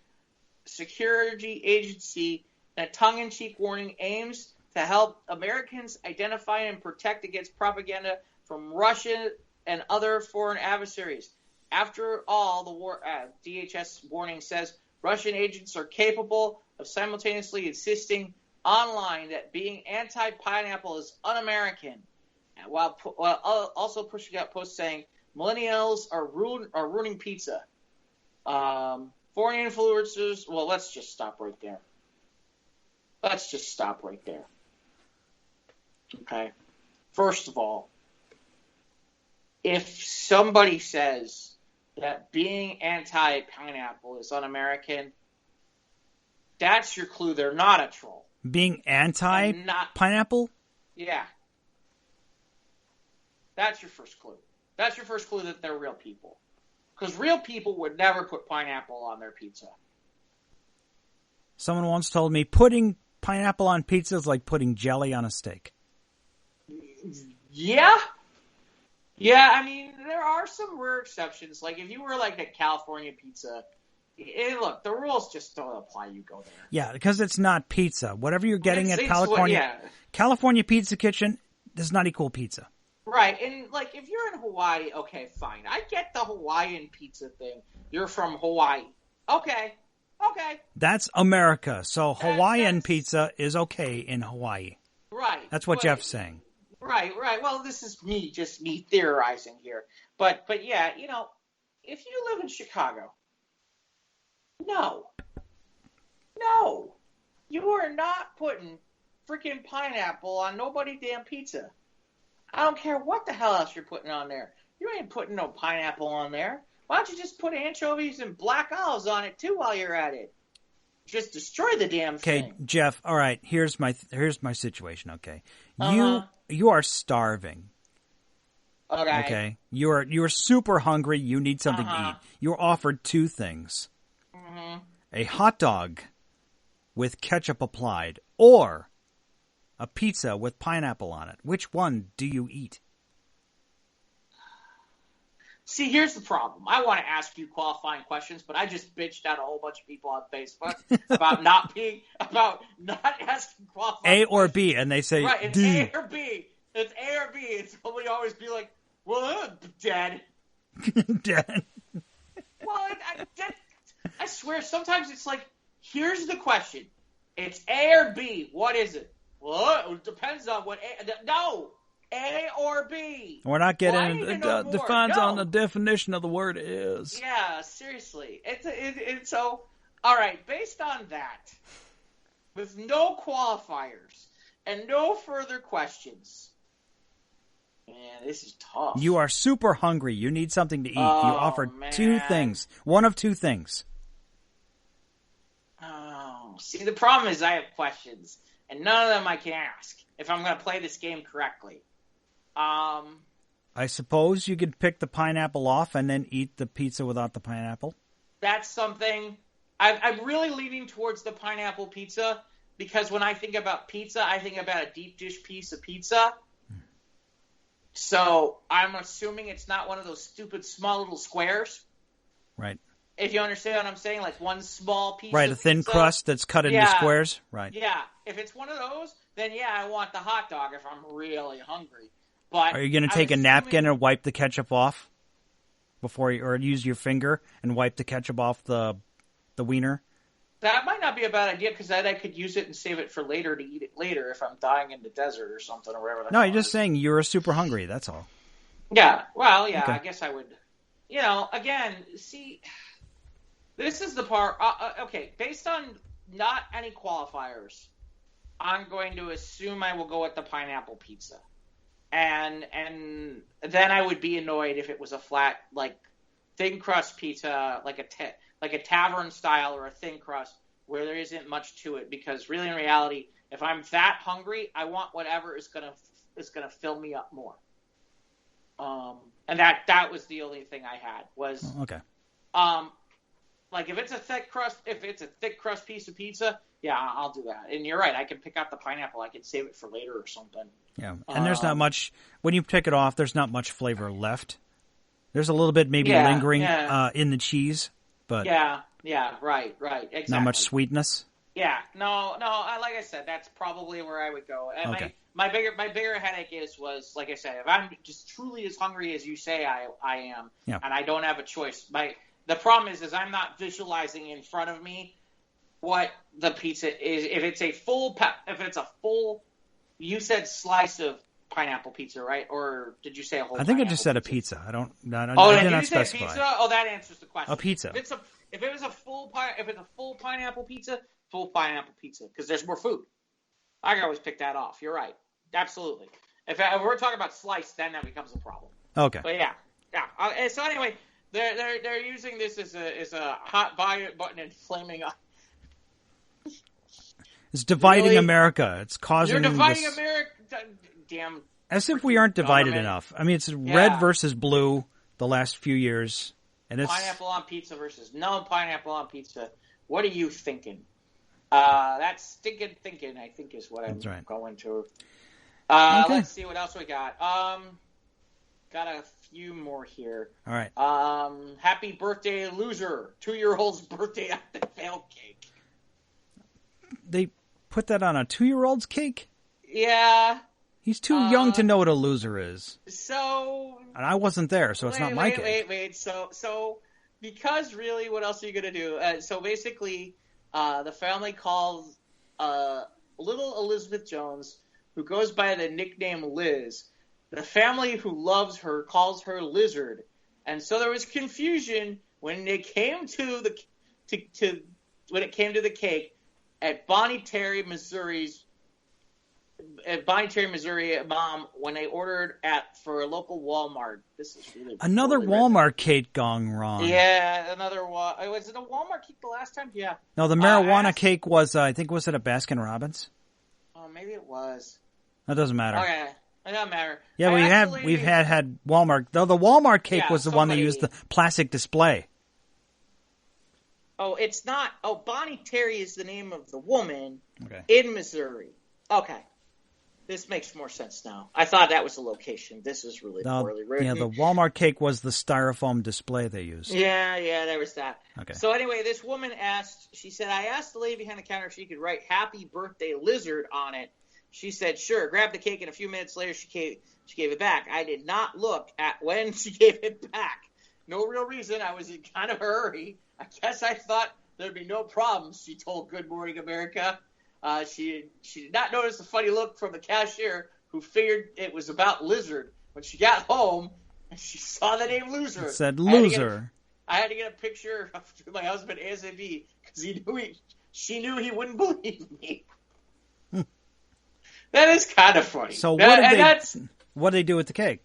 Security Agency, that tongue-in-cheek warning aims to help Americans identify and protect against propaganda from Russia and other foreign adversaries. After all, the DHS warning says Russian agents are capable of simultaneously insisting online that being anti-pineapple is un-American, while also pushing out posts saying millennials are ruining pizza. Foreign influencers. Well, let's just stop right there. Okay. First of all, if somebody says that being anti-pineapple is un-American, that's your clue they're not a troll. Being anti-pineapple? Yeah. That's your first clue. That's your first clue that they're real people. Because real people would never put pineapple on their pizza. Someone once told me putting pineapple on pizza is like putting jelly on a steak. Yeah. Yeah, I mean, there are some rare exceptions. Like, if you were, like, at California Pizza, look, the rules just don't apply. You go there. Yeah, because it's not pizza. Whatever you're getting at California Pizza Kitchen does not equal pizza. Right, and, like, if you're in Hawaii, okay, fine. I get the Hawaiian pizza thing. You're from Hawaii. Okay. That's America, so Hawaiian pizza is okay in Hawaii. Right. That's what Jeff's saying. Right. Well, this is me theorizing here. But yeah, if you live in Chicago, no, you are not putting freaking pineapple on nobody damn pizza. I don't care what the hell else you're putting on there. You ain't putting no pineapple on there. Why don't you just put anchovies and black olives on it too while you're at it? Just destroy the damn thing. Okay, Jeff. All right. Here's my situation. Okay, you are starving. Okay. You're super hungry. You need something to eat. You're offered two things: a hot dog with ketchup applied, or a pizza with pineapple on it. Which one do you eat? See, here's the problem. I want to ask you qualifying questions, but I just bitched out a whole bunch of people on Facebook about not asking qualifying A or questions. B, and they say Right, it's D. A or B. It's A or B. It's somebody always be like, well, dead. Dead. Well, I swear, sometimes it's like, here's the question. It's A or B. What is it? Well, it depends on what A... No! A or B. We're not getting it. Defines on the definition of the word is. Yeah, seriously. It's so... All right, based on that, with no qualifiers and no further questions... Man, this is tough. You are super hungry. You need something to eat. Oh, you offer man. two things. One of two things. Oh, see, the problem is I have questions, and none of them I can ask if I'm going to play this game correctly. I suppose you could pick the pineapple off and then eat the pizza without the pineapple. That's something... I'm really leaning towards the pineapple pizza, because when I think about pizza, I think about a deep dish piece of pizza. So I'm assuming it's not one of those stupid small little squares. Right. If you understand what I'm saying, like one small piece Right, of a thin pizza. crust that's cut into squares. Right. Yeah. If it's one of those, then yeah, I want the hot dog if I'm really hungry. But Are you going to take a napkin and wipe the ketchup off before you, or use your finger and wipe the ketchup off the wiener? That might not be a bad idea, because then I could use it and save it for later to eat it later if I'm dying in the desert or something or whatever. No, you're just saying you're super hungry. That's all. Yeah. Well, yeah, Okay. I guess I would. Again, see, this is the part. Okay, based on not any qualifiers, I'm going to assume I will go with the pineapple pizza. And then I would be annoyed if it was a flat, like, thin crust pizza, like a tavern style or a thin crust where there isn't much to it. Because really, in reality, if I'm that hungry, I want whatever is gonna fill me up more. And that was the only thing I had was okay. Like if it's a thick crust piece of pizza, yeah, I'll do that. And you're right, I can pick out the pineapple. I can save it for later or something. Yeah, and there's not much when you pick it off. There's not much flavor left. There's a little bit maybe lingering in the cheese, but yeah, right, exactly. Not much sweetness. Yeah, no. Like I said, that's probably where I would go. And okay. My bigger headache was like I said, if I'm just truly as hungry as you say I am, and I don't have a choice. The problem is I'm not visualizing in front of me what the pizza is. If it's a full, you said slice of pineapple pizza, right? Or did you say a whole? I think I just said a pizza. I did not specify. Pizza? Oh, that answers the question. A pizza. If it was a full pineapple pizza, full pineapple pizza, because there's more food. I can always pick that off. You're right. Absolutely. If we're talking about slice, then that becomes a problem. Okay. But yeah. So anyway, they're using this as a hot buy button and flaming up. It's dividing America. It's causing. You're dividing America. Damn. As if we aren't divided enough. I mean, it's red versus blue the last few years, and it's pineapple on pizza versus no pineapple on pizza. What are you thinking? That's stinking thinking, I think, is what I'm going to. Okay. Let's see what else we got. Got a few more here. All right. Happy birthday, loser! 2-year-old's birthday at the failed cake. They put that on a 2-year-old's cake? Yeah. He's too young to know what a loser is. So. And I wasn't there, so it's not my cake. Wait. So, because really, what else are you going to do? So basically, the family calls little Elizabeth Jones, who goes by the nickname Liz. The family who loves her calls her Lizard. And so there was confusion when it came to the cake at Bonnie Terry, Missouri, mom, when they ordered for a local Walmart. This is really another Walmart cake gone wrong. Yeah, another one. Was it a Walmart cake the last time? Yeah. No, the marijuana cake was, I think, was it a Baskin Robbins? Oh, maybe it was. That doesn't matter. Okay. It doesn't matter. Yeah, we've had Walmart. Though the Walmart cake was the one that used the plastic display. Oh, it's not. Oh, Bonnie Terry is the name of the woman in Missouri. Okay. This makes more sense now. I thought that was the location. This is really poorly written. Yeah, the Walmart cake was the styrofoam display they used. Yeah, there was that. Okay. So anyway, this woman I asked the lady behind the counter if she could write "Happy Birthday Lizard" on it. She said, sure. Grabbed the cake, and a few minutes later, she gave it back. I did not look at when she gave it back. No real reason. I was in kind of a hurry. I guess I thought there'd be no problems, she told Good Morning America. She did not notice the funny look from the cashier, who figured it was about Lizard. When she got home, and she saw the name Loser. It said Loser. I had to get a picture of my husband ASAP because she knew he wouldn't believe me. That is kind of funny. So what did they do with the cake?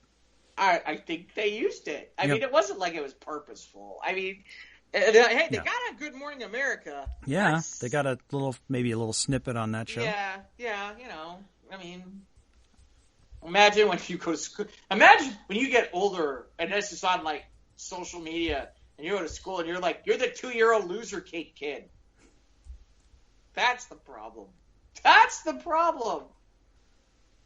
I think they used it. I mean, it wasn't like it was purposeful. I mean, hey, they got a Good Morning America. Yeah, they got maybe a little snippet on that show. Yeah, you know, I mean, imagine when you go to school. Imagine when you get older, and this is on like social media, and you go to school, and you're the 2-year-old loser cake kid. That's the problem.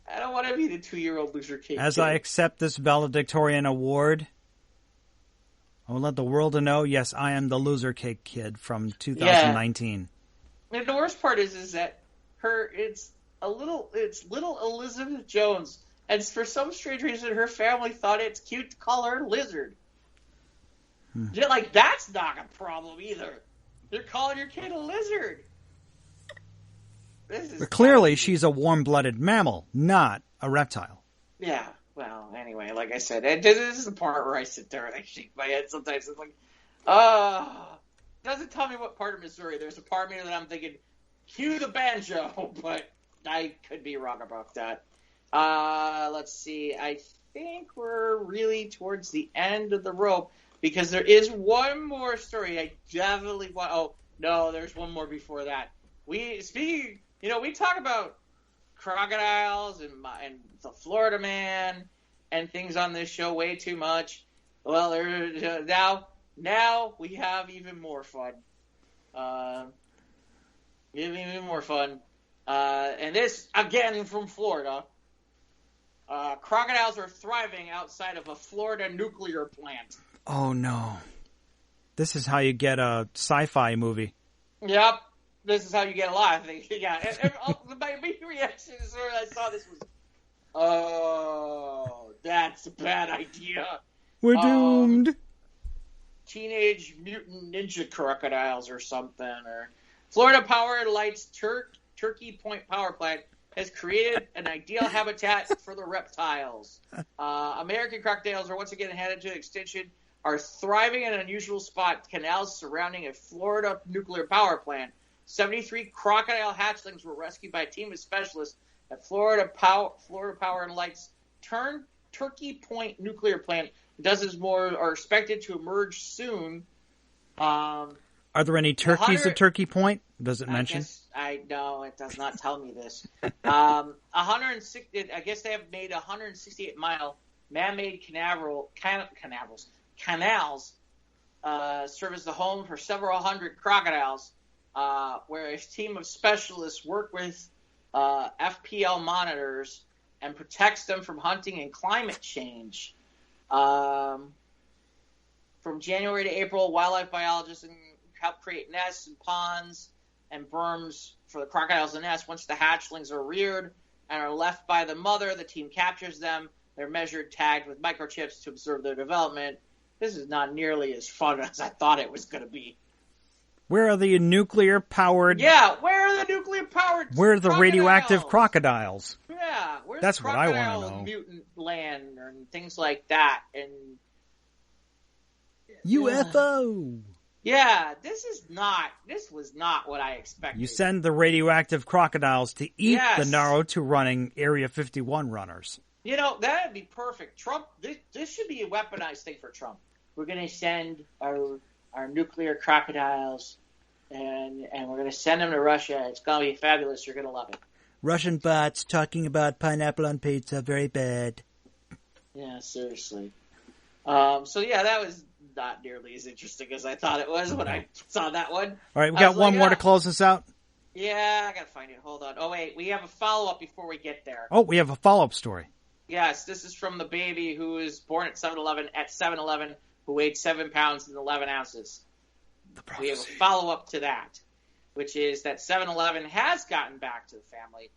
I don't want to be the 2-year-old loser cake As kid. I accept this valedictorian award, I will let the world know, yes, I am the loser cake kid from 2019. Yeah. And the worst part is that it's little Elizabeth Jones, and for some strange reason, her family thought it's cute to call her Lizard. You're like, that's not a problem either. You're calling your kid a lizard. But clearly, she's a warm-blooded mammal, not a reptile. Yeah. Well, anyway, like I said, this is the part where I sit there and I shake my head sometimes. It's like, doesn't tell me what part of Missouri. There's a part of me that I'm thinking, cue the banjo, but I could be wrong about that. Let's see. I think we're really towards the end of the rope because there is one more story I definitely want. Oh, no, there's one more before that. We talk about crocodiles and the Florida Man and things on this show way too much. Well, now we have even more fun. And this, again, from Florida. Crocodiles are thriving outside of a Florida nuclear plant. Oh, no. This is how you get a sci-fi movie. Yep. This is how you get a lot of things. Yeah. My reaction is when I saw this was, oh, that's a bad idea. We're doomed. Teenage Mutant Ninja Crocodiles or something. Or Florida Power & Light's Turkey Point Power Plant has created an ideal habitat for the reptiles. American crocodiles are once again headed to extinction, are thriving in an unusual spot, canals surrounding a Florida nuclear power plant. 73 crocodile hatchlings were rescued by a team of specialists at Florida Power & Light's Turkey Point nuclear plant. Dozens more are expected to emerge soon. Are there any turkeys at Turkey Point? Does it mention? No, it does not tell me this. 160. I guess they have made 168-mile man-made canals serve as the home for several hundred crocodiles. Where a team of specialists work with FPL monitors and protects them from hunting and climate change. From January to April, wildlife biologists help create nests and ponds and berms for the crocodiles to nest. Once the hatchlings are reared and are left by the mother, the team captures them. They're measured, tagged with microchips to observe their development. This is not nearly as fun as I thought it was going to be. Where are the nuclear-powered... Yeah, where are the nuclear-powered Where are the radioactive crocodiles? Yeah, where's That's the what I want to know. Mutant land and things like that. And UFO! Yeah, this was not what I expected. You send the radioactive crocodiles to eat the Naruto-running Area 51 runners. You know, that would be perfect. Trump, this should be a weaponized thing for Trump. We're going to send our nuclear crocodiles, and we're going to send them to Russia. It's going to be fabulous. You're going to love it. Russian bots talking about pineapple on pizza. Very bad. Yeah, seriously. That was not nearly as interesting as I thought it was when I saw that one. All right, we got one more to close this out. Yeah, I gotta find it. Hold on. Oh wait, we have a follow-up before we get there. Oh, we have a follow-up story. Yes, this is from the baby who was born at 7-Eleven, who weighed 7 pounds and 11 ounces. We have a follow-up to that, which is that 7-Eleven has gotten back to the family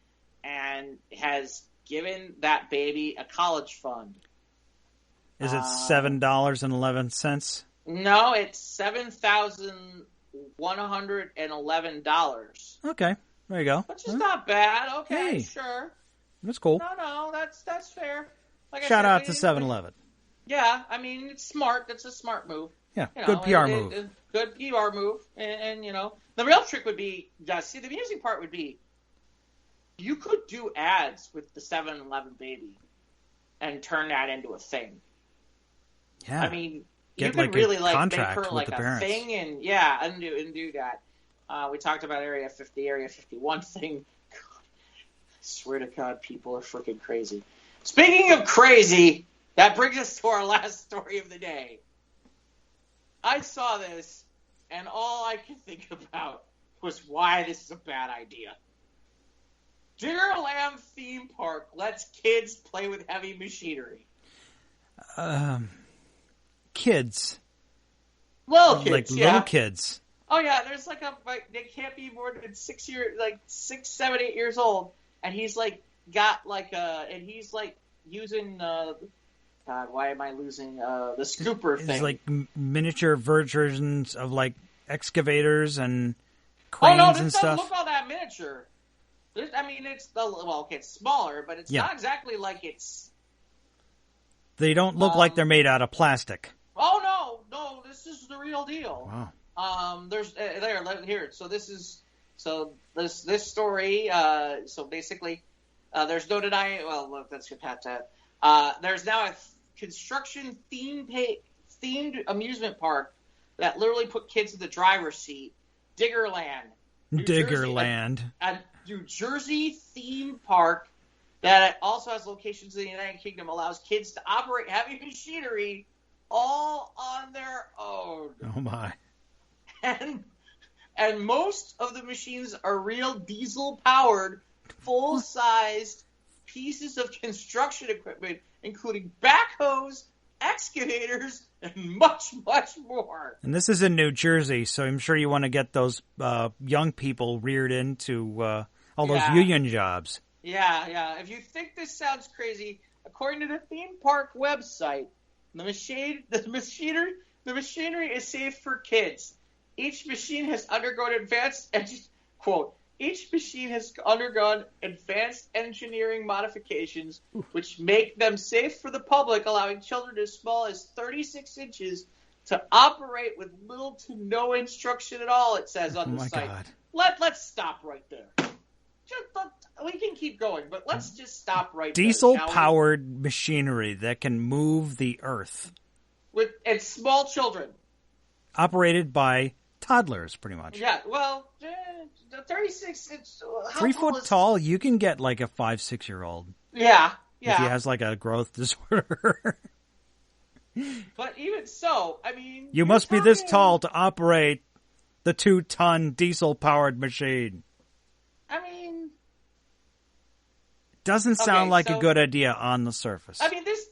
and has given that baby a college fund. Is it $7.11? No, it's $7,111. Okay, there you go. Which is not bad. Okay, Hey. sure. That's cool. No, that's fair. Like Shout out to 7-Eleven. Yeah, I mean, it's smart. That's a smart move. Yeah, good PR move. Good PR move. And, the real trick would be, the amusing part would be, you could do ads with the 7-Eleven baby and turn that into a thing. Yeah. I mean, Get you could like really a make contract her with like the a parents. thing and do that. We talked about Area 51 thing. God, I swear to God, people are freaking crazy. Speaking of crazy, that brings us to our last story of the day. I saw this, and all I could think about was why this is a bad idea. Diggerland theme park lets kids play with heavy machinery. Kids. Little kids, like yeah. little kids. Oh yeah, there's they can't be more than 6 years, 6, 7, 8 years old, and he's got and he's using God, why am I losing the scooper thing? It's like miniature versions of excavators and cranes this and doesn't stuff. look all that miniature. It's smaller, but it's not exactly like it's. They don't look like they're made out of plastic. Oh no, this is the real deal. Wow. There's here. So this story. So basically, there's no denying. Well, look, that's your pat. There's now a construction themed amusement park that literally put kids in the driver's seat. Diggerland. Diggerland. A New Jersey theme park that also has locations in the United Kingdom, allows kids to operate heavy machinery all on their own. Oh my. And most of the machines are real diesel-powered, full-sized pieces of construction equipment, including backhoes, excavators, and much, much more. And this is in New Jersey, so I'm sure you want to get those young people reared into all those union jobs. Yeah. If you think this sounds crazy, according to the theme park website, the machinery is safe for kids. Each machine has undergone advanced engineering modifications, which make them safe for the public, allowing children as small as 36 inches to operate with little to no instruction at all, it says on the site. God. Let's stop right there. We can keep going, but let's just stop right there. Diesel-powered machinery that can move the earth. And small children. Operated by toddlers, pretty much. Yeah, well, 36 inches. 3 foot tall, you can get like a 5-6-year-old. Yeah. If he has like a growth disorder. But even so, I mean... You must be this tall to operate the 2-ton diesel-powered machine. I mean... Doesn't sound like a good idea on the surface. I mean, this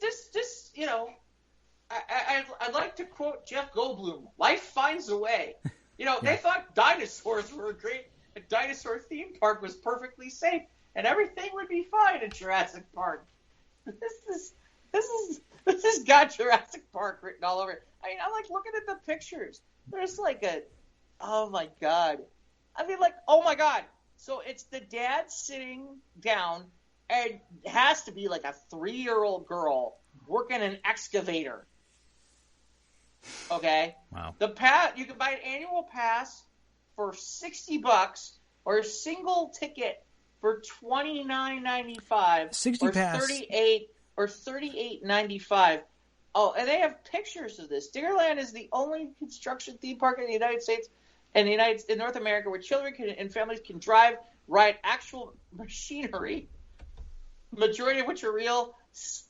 I'd like to quote Jeff Goldblum, life finds a way. They thought dinosaurs were great. A dinosaur theme park was perfectly safe, and everything would be fine at Jurassic Park. This has got Jurassic Park written all over it. I mean, I'm looking at the pictures. There's oh my God. I mean, oh my God. So it's the dad sitting down, and it has to be a 3-year-old girl working an excavator. Okay. Wow. You can buy an annual pass for $60 or a single ticket for $29.95. 60 or pass. $38.95. Oh, and they have pictures of this. Diggerland is the only construction theme park in the United States and in North America where children and families can ride actual machinery, majority of which are real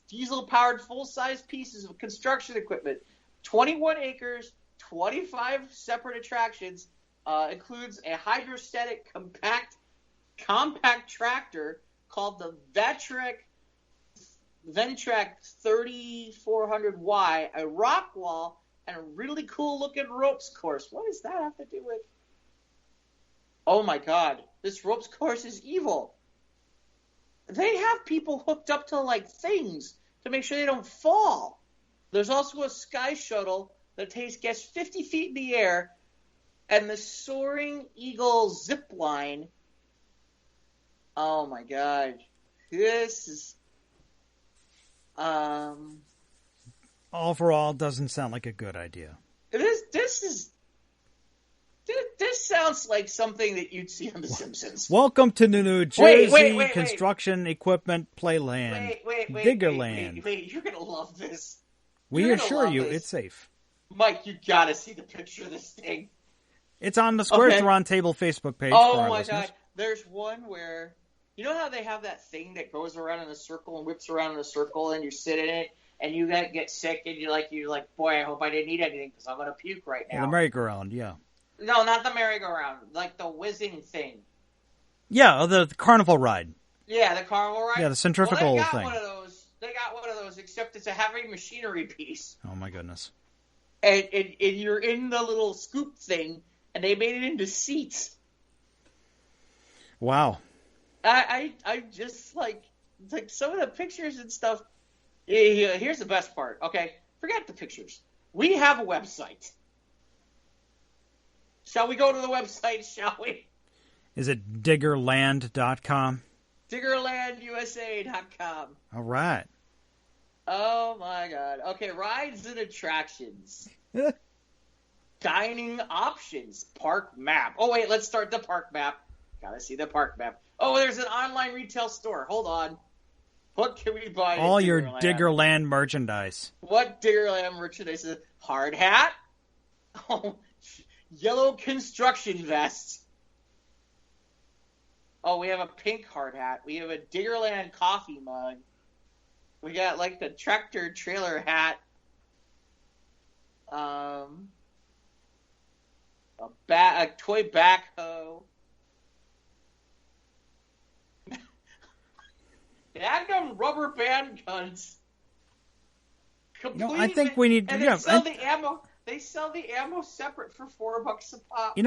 diesel-powered full-size pieces of construction equipment. 21 acres, 25 separate attractions, includes a hydrostatic compact tractor called the Ventrac 3400Y, a rock wall, and a really cool-looking ropes course. What does that have to do with? Oh, my God. This ropes course is evil. They have people hooked up to, like, things to make sure they don't fall. There's also a sky shuttle that gets 50 feet in the air, and the Soaring Eagle zip line. Oh, my God. This is... Overall, doesn't sound like a good idea. This sounds like something that you'd see on The Simpsons. Welcome to the New Jersey wait. Construction Equipment Playland. Diggerland. Wait, you're going to love this. We assure you it's safe. Mike, you got to see the picture of this thing. It's on the Squares Around Table Facebook page. Oh, my God. There's one where... You know how they have that thing that goes around in a circle and whips around in a circle, and you sit in it, and you get sick, and you're like, boy, I hope I didn't eat anything because I'm gonna puke right now. The merry-go-round, yeah. No, not the merry-go-round, like the whizzing thing. Yeah, the carnival ride. Yeah, the carnival ride. Yeah, the centrifugal thing. They got one of those, except it's a heavy machinery piece. Oh my goodness. And you're in the little scoop thing, and they made it into seats. Wow. I just like some of the pictures and stuff. Here's the best part. Okay, forget the pictures. We have a website. Shall we go to the website, shall we? Is it Diggerland.com? Diggerlandusa.com. All right. Oh, my God. Okay, rides and attractions. Dining options. Park map. Oh, wait, let's start the park map. Gotta see the park map. Oh, there's an online retail store. Hold on. What can we buy? All your Diggerland merchandise. What Diggerland merchandise is it? Hard hat? Oh, yellow construction vest. Oh, we have a pink hard hat. We have a Diggerland coffee mug. We got like the tractor trailer hat. A toy backhoe. Magnum rubber band guns. I think we need to. They sell the ammo. They sell the ammo separate for $4 a pop.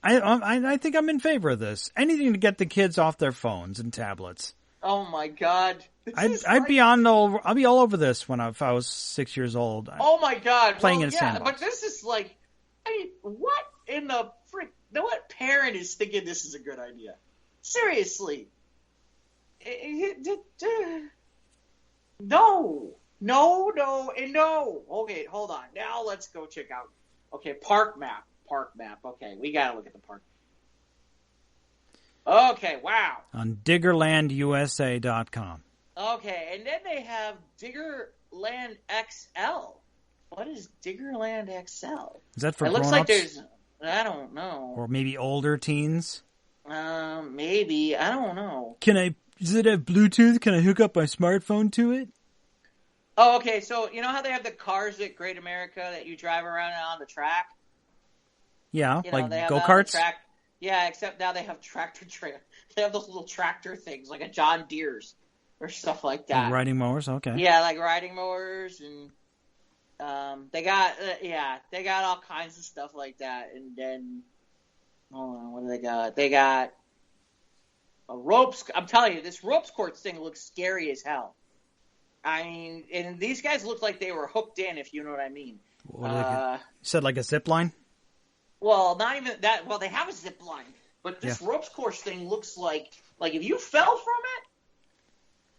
I think I'm in favor of this. Anything to get the kids off their phones and tablets. Oh my God! I'll be all over this if I was 6 years old. Oh my God! Playing in a sandbox. But this is like, what in the frick? What parent is thinking this is a good idea? Seriously. No. Okay, hold on. Now let's go check out. Okay, park map. Okay, we gotta look at the park. Okay, wow. On DiggerlandUSA.com. Okay, and then they have Diggerland XL. What is Diggerland XL? Is that for grown-ups? It looks like there's... I don't know. Or maybe older teens? Maybe. I don't know. Does it have Bluetooth? Can I hook up my smartphone to it? Oh, okay. So, you know how they have the cars at Great America that you drive around on the track? Yeah, like go-karts? Yeah, except now they have tractor trailer. They have those little tractor things, like a John Deere's or stuff like that. Like riding mowers? Okay. Yeah, like riding mowers, and they got all kinds of stuff like that. And then, hold on, what do they got? They got a ropes. I'm telling you, this ropes course thing looks scary as hell. I mean, and these guys look like they were hooked in, if you know what I mean. You said like a zip line? Well, not even that. Well, they have a zip line, but this ropes course thing looks like if you fell from it,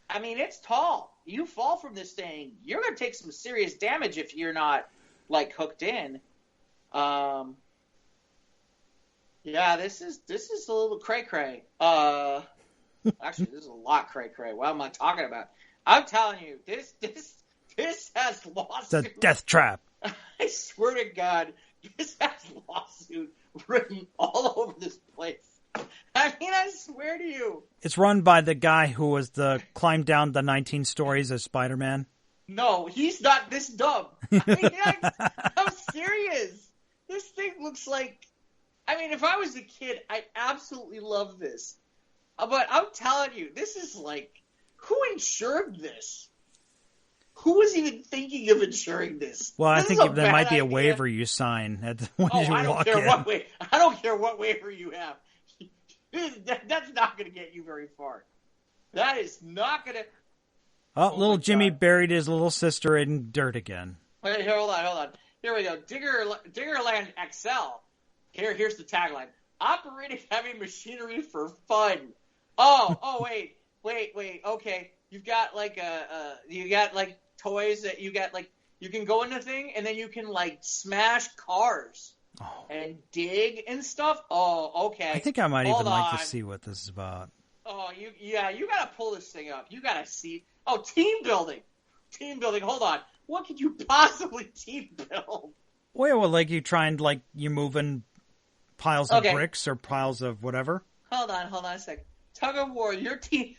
I mean, it's tall. You fall from this thing, you're going to take some serious damage if you're not, like, hooked in. Yeah, this is a little cray-cray. Actually, this is a lot cray-cray. What am I talking about? I'm telling you, this has lawsuit. It's a death trap. I swear to God, this has lawsuit written all over this place. I mean, I swear to you. It's run by the guy who was climbed down the 19 stories as Spider-Man. No, he's not this dumb. I mean, I'm serious. This thing looks like... I mean, if I was a kid, I'd absolutely love this. But I'm telling you, this is like, who insured this? Who was even thinking of insuring this? Well, I This think is a there bad might be a idea. waiver you sign when you I don't walk care in. I don't care what waiver you have. That's not going to get you very far. That is not going to. Oh, little my Jimmy God. buried his little sister in dirt again. Wait, hold on. Here we go. Diggerland XL. Here's the tagline: operating heavy machinery for fun. Wait. Okay, you've got like toys that you can go in the thing and then you can like smash cars and dig and stuff. Oh, okay. I think I might Hold even like on. to see what this is about. Oh, you gotta pull this thing up. You gotta see. Oh, team building. Hold on. What could you possibly team build? Well, like you try and like you're moving piles of bricks or piles of whatever. Hold on a second. Tug of war, your team.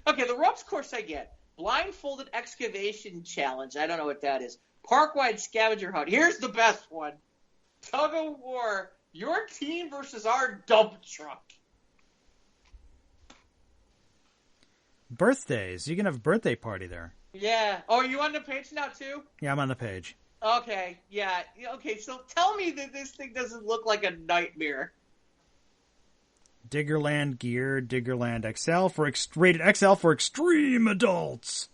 Okay, the ropes course I get. Blindfolded excavation challenge. I don't know what that is. Park-wide scavenger hunt. Here's the best one. Tug of war, your team versus our dump truck. Birthdays. You can have a birthday party there. Yeah. Oh, are you on the page now too? Yeah, I'm on the page. Okay. Yeah. Okay. So tell me that this thing doesn't look like a nightmare. Diggerland gear, Diggerland XL for rated XL for extreme adults.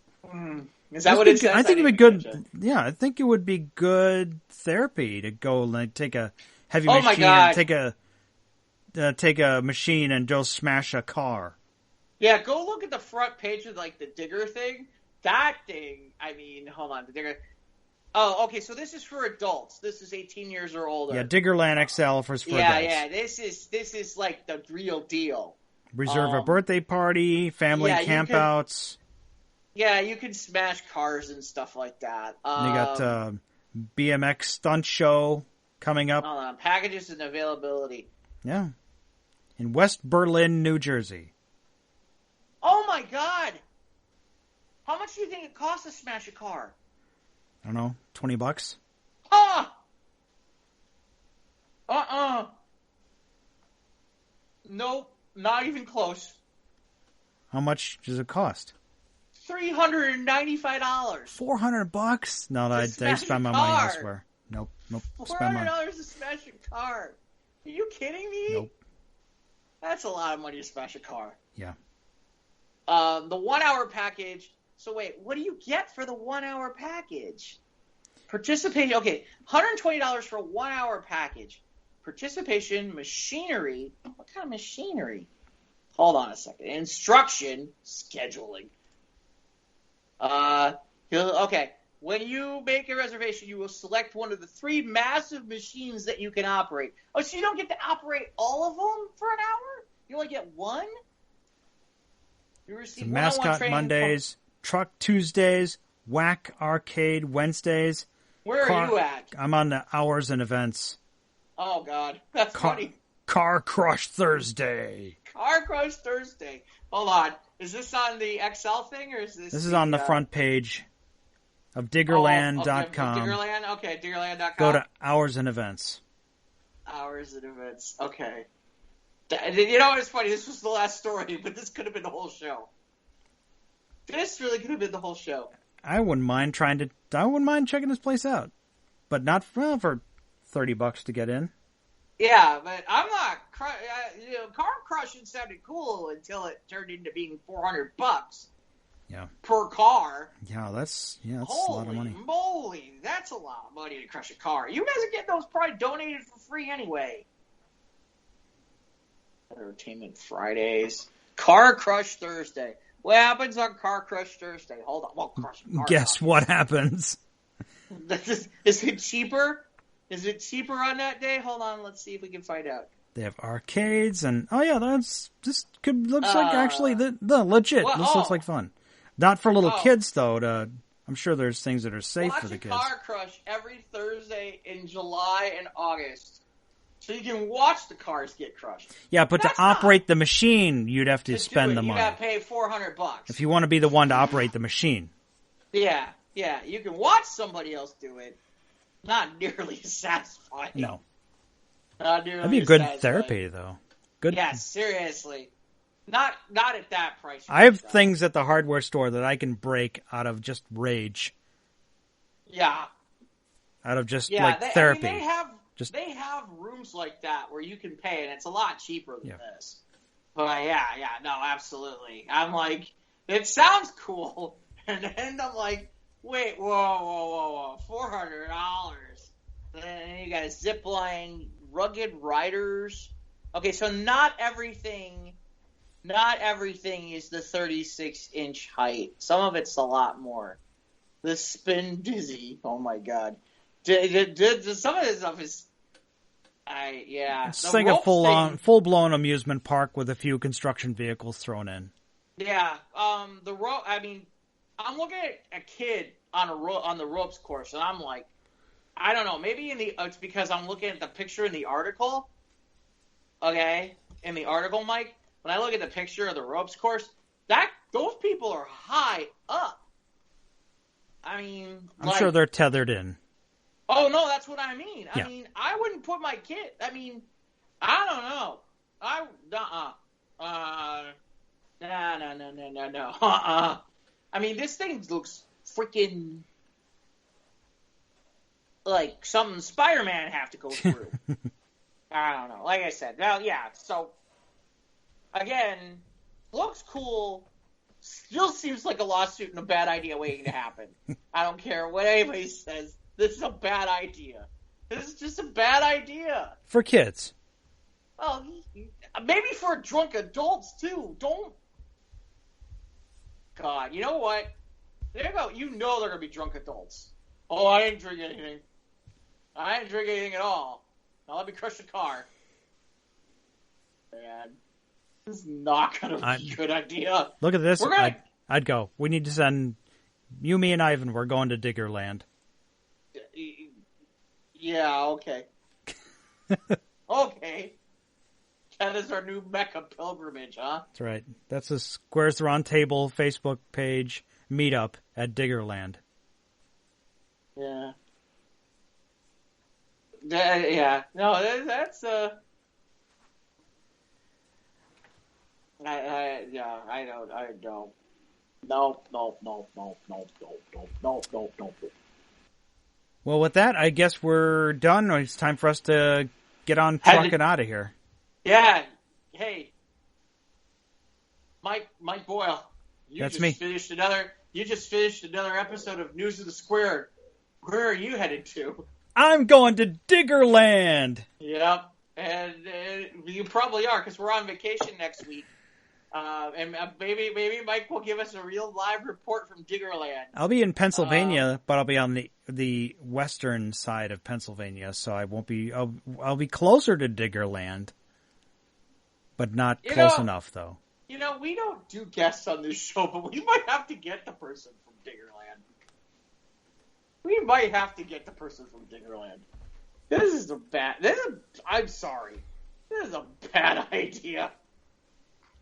Is that what it says? I think it'd be good. Yeah, I think it would be good therapy to go like take a heavy machine. My God. And take a machine and go smash a car. Yeah, go look at the front page of like the digger thing. That thing. I mean, hold on, the digger. Oh, okay. So this is for adults. This is 18 years or older. Yeah, Diggerland XL for adults. Yeah. This is like the real deal. Reserve a birthday party, family campouts. You can smash cars and stuff like that. You got BMX stunt show coming up. Hold on, packages and availability. Yeah, in West Berlin, New Jersey. Oh my God! How much do you think it costs to smash a car? I don't know, $20. Nope, not even close. How much does it cost? $395. $400? No, I spend my money elsewhere. Nope. $400 to smash a car. Are you kidding me? Nope. That's a lot of money to smash a car. Yeah. The 1 hour package. So wait, what do you get for the 1 hour package? Participation. Okay, $120 for a 1 hour package. Participation, machinery. What kind of machinery? Hold on a second. Instruction, scheduling. Okay. When you make a reservation, you will select one of the 3 massive machines that you can operate. Oh, so you don't get to operate all of them for an hour? You only get one? You receive Mascot Mondays, Truck Tuesdays, Whack Arcade Wednesdays. Where are you at? I'm on the hours and events. Oh, God. That's funny. Car Crush Thursday. Car Crush Thursday. Hold on. Is this on the XL thing, or is this... This is on the front page of Diggerland.com. Diggerland? Okay, Diggerland.com. Go to hours and events. Hours and events. Okay. You know what's funny? This was the last story, but this could have been the whole show. This really could have been the whole show. I wouldn't mind checking this place out. But not for $30 to get in. Yeah, but I'm not... car crushing sounded cool until it turned into being $400 per car. Yeah, that's a lot of money. Holy moly, that's a lot of money to crush a car. You guys are getting those probably donated for free anyway. Entertainment Fridays. Car Crush Thursday. What happens on Car Crush Thursday? Hold on. Well, guess what happens? Is it cheaper? Is it cheaper on that day? Hold on, let's see if we can find out. They have arcades and looks like actually the legit. Well, this looks like fun. Not for little kids though. I'm sure there's things that are safe for the kids. Watch a Car Crush every Thursday in July and August, so you can watch the cars get crushed. Yeah, but to operate the machine, you'd have to spend the money. You got to pay $400 if you want to be the one to operate the machine. Yeah, you can watch somebody else do it. Not nearly as satisfying. No. Not nearly That'd be as good satisfying. therapy, though. Good. Yeah, seriously. Not at that price. I have though. things at the hardware store that I can break out of just rage. Yeah. Out of just therapy. I mean, they have rooms like that where you can pay, and it's a lot cheaper than this. But no, absolutely. I'm like, it sounds cool, and then I'm like, wait, whoa, $400. Then you got a zip line, rugged riders. Okay, so not everything is the 36-inch height. Some of it's a lot more. The Spin Dizzy. Oh my God. Some of this stuff is. It's like a full-blown amusement park with a few construction vehicles thrown in. Yeah. The rope. I mean, I'm looking at a kid on the ropes course, and I'm like, I don't know. Maybe it's because I'm looking at the picture in the article. Okay, in the article, Mike. When I look at the picture of the ropes course, those people are high up. I mean, I'm sure they're tethered in. Oh no, that's what I mean. Yeah. I mean, I wouldn't put my kid. I mean, I don't know. No. I mean, this thing looks freaking like something Spider-Man have to go through. I don't know. Like I said, well, yeah. So again, looks cool. Still seems like a lawsuit and a bad idea waiting to happen. I don't care what anybody says. This is a bad idea. This is just a bad idea. For kids. Well, maybe for drunk adults, too. Don't. God, you know what? There you go. You know they're going to be drunk adults. Oh, I didn't drink anything. I didn't drink anything at all. Now let me crush the car. Man, this is not going to be a good idea. Look at this. I'd go. We need to send you, me, and Ivan. We're going to Diggerland. Yeah, okay. Okay. That is our new Mecca pilgrimage, huh? That's right. That's a Squares the Round Table Facebook page meetup at Diggerland. Yeah. Yeah. No, that's I don't. No. Well, with that, I guess we're done. It's time for us to get on trucking out of here. Yeah. Hey, Mike Boyle. That's me. You just finished another episode of News of the Square. Where are you headed to? I'm going to Diggerland. Yep, and you probably are because we're on vacation next week. And maybe Mike will give us a real live report from Diggerland. I'll be in Pennsylvania, but I'll be on the western side of Pennsylvania, so I won't be. I'll be closer to Diggerland, but not close enough, though. You know, we don't do guests on this show, but we might have to get the person from Diggerland. I'm sorry. This is a bad idea.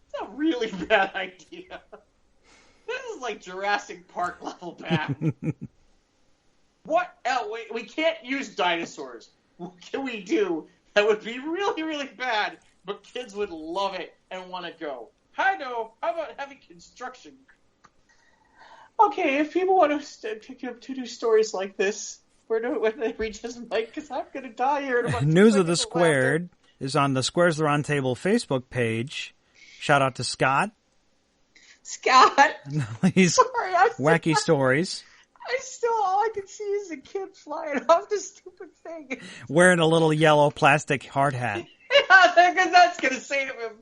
It's a really bad idea. This is like Jurassic Park level bad. What else? We can't use dinosaurs. What can we do that would be really, really bad, but kids would love it and want to go? I know. How about having construction? Okay, if people want to do stories like this, when they reach us, Mike, because I'm going to die here. News of the Squared is on the Squares the Round Table Facebook page. Shout out to Scott. He's wacky stories. All I can see is a kid flying off the stupid thing. Wearing a little yellow plastic hard hat. Yeah, because that's going to save him.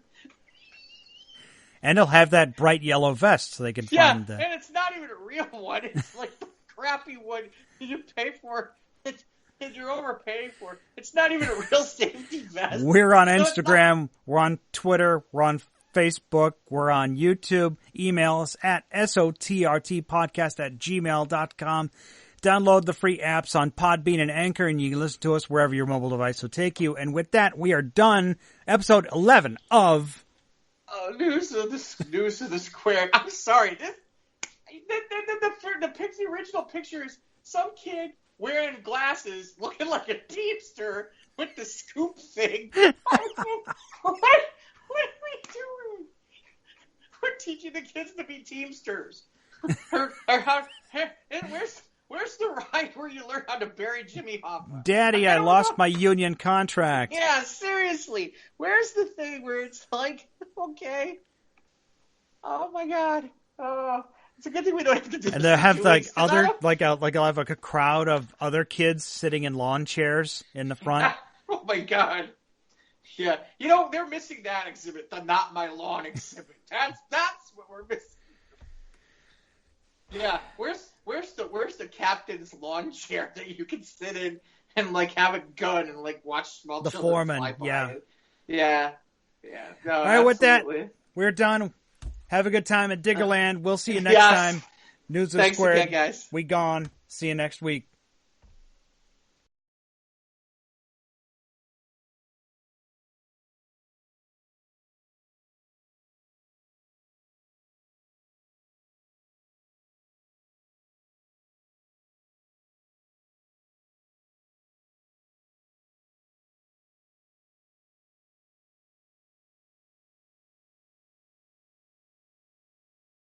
And he'll have that bright yellow vest so they can find the... and it's not even a real one. It's like the crappy one you pay for. And you're overpaying for. It's not even a real safety vest. We're on Instagram. We're on Twitter. We're on Facebook. We're on YouTube. Email us at sotrtpodcast@gmail.com. Download the free apps on Podbean and Anchor, and you can listen to us wherever your mobile device will take you. And with that, we are done. Episode 11 of... News of the Square. I'm sorry. The original picture is some kid wearing glasses, looking like a Teamster, with the scoop thing. What are we doing? We're teaching the kids to be Teamsters. Where's the ride where you learn how to bury Jimmy Hoffa? Daddy, I lost my union contract. Yeah, seriously. Where's the thing where it's like, okay. Oh my God. Oh, it's a good thing we don't have to do this. And they have I'll have a crowd of other kids sitting in lawn chairs in the front. Oh my God. Yeah. They're missing that exhibit, the Not My Lawn exhibit. That's what we're missing. Yeah. Where's the captain's lawn chair that you can sit in and have a gun and watch small the children foreman, fly by? Yeah. Yeah. No, all right, absolutely. with that, we're done. Have a good time at Diggerland. We'll see you next time. News of Thanks Squared. again, guys. We gone. See you next week.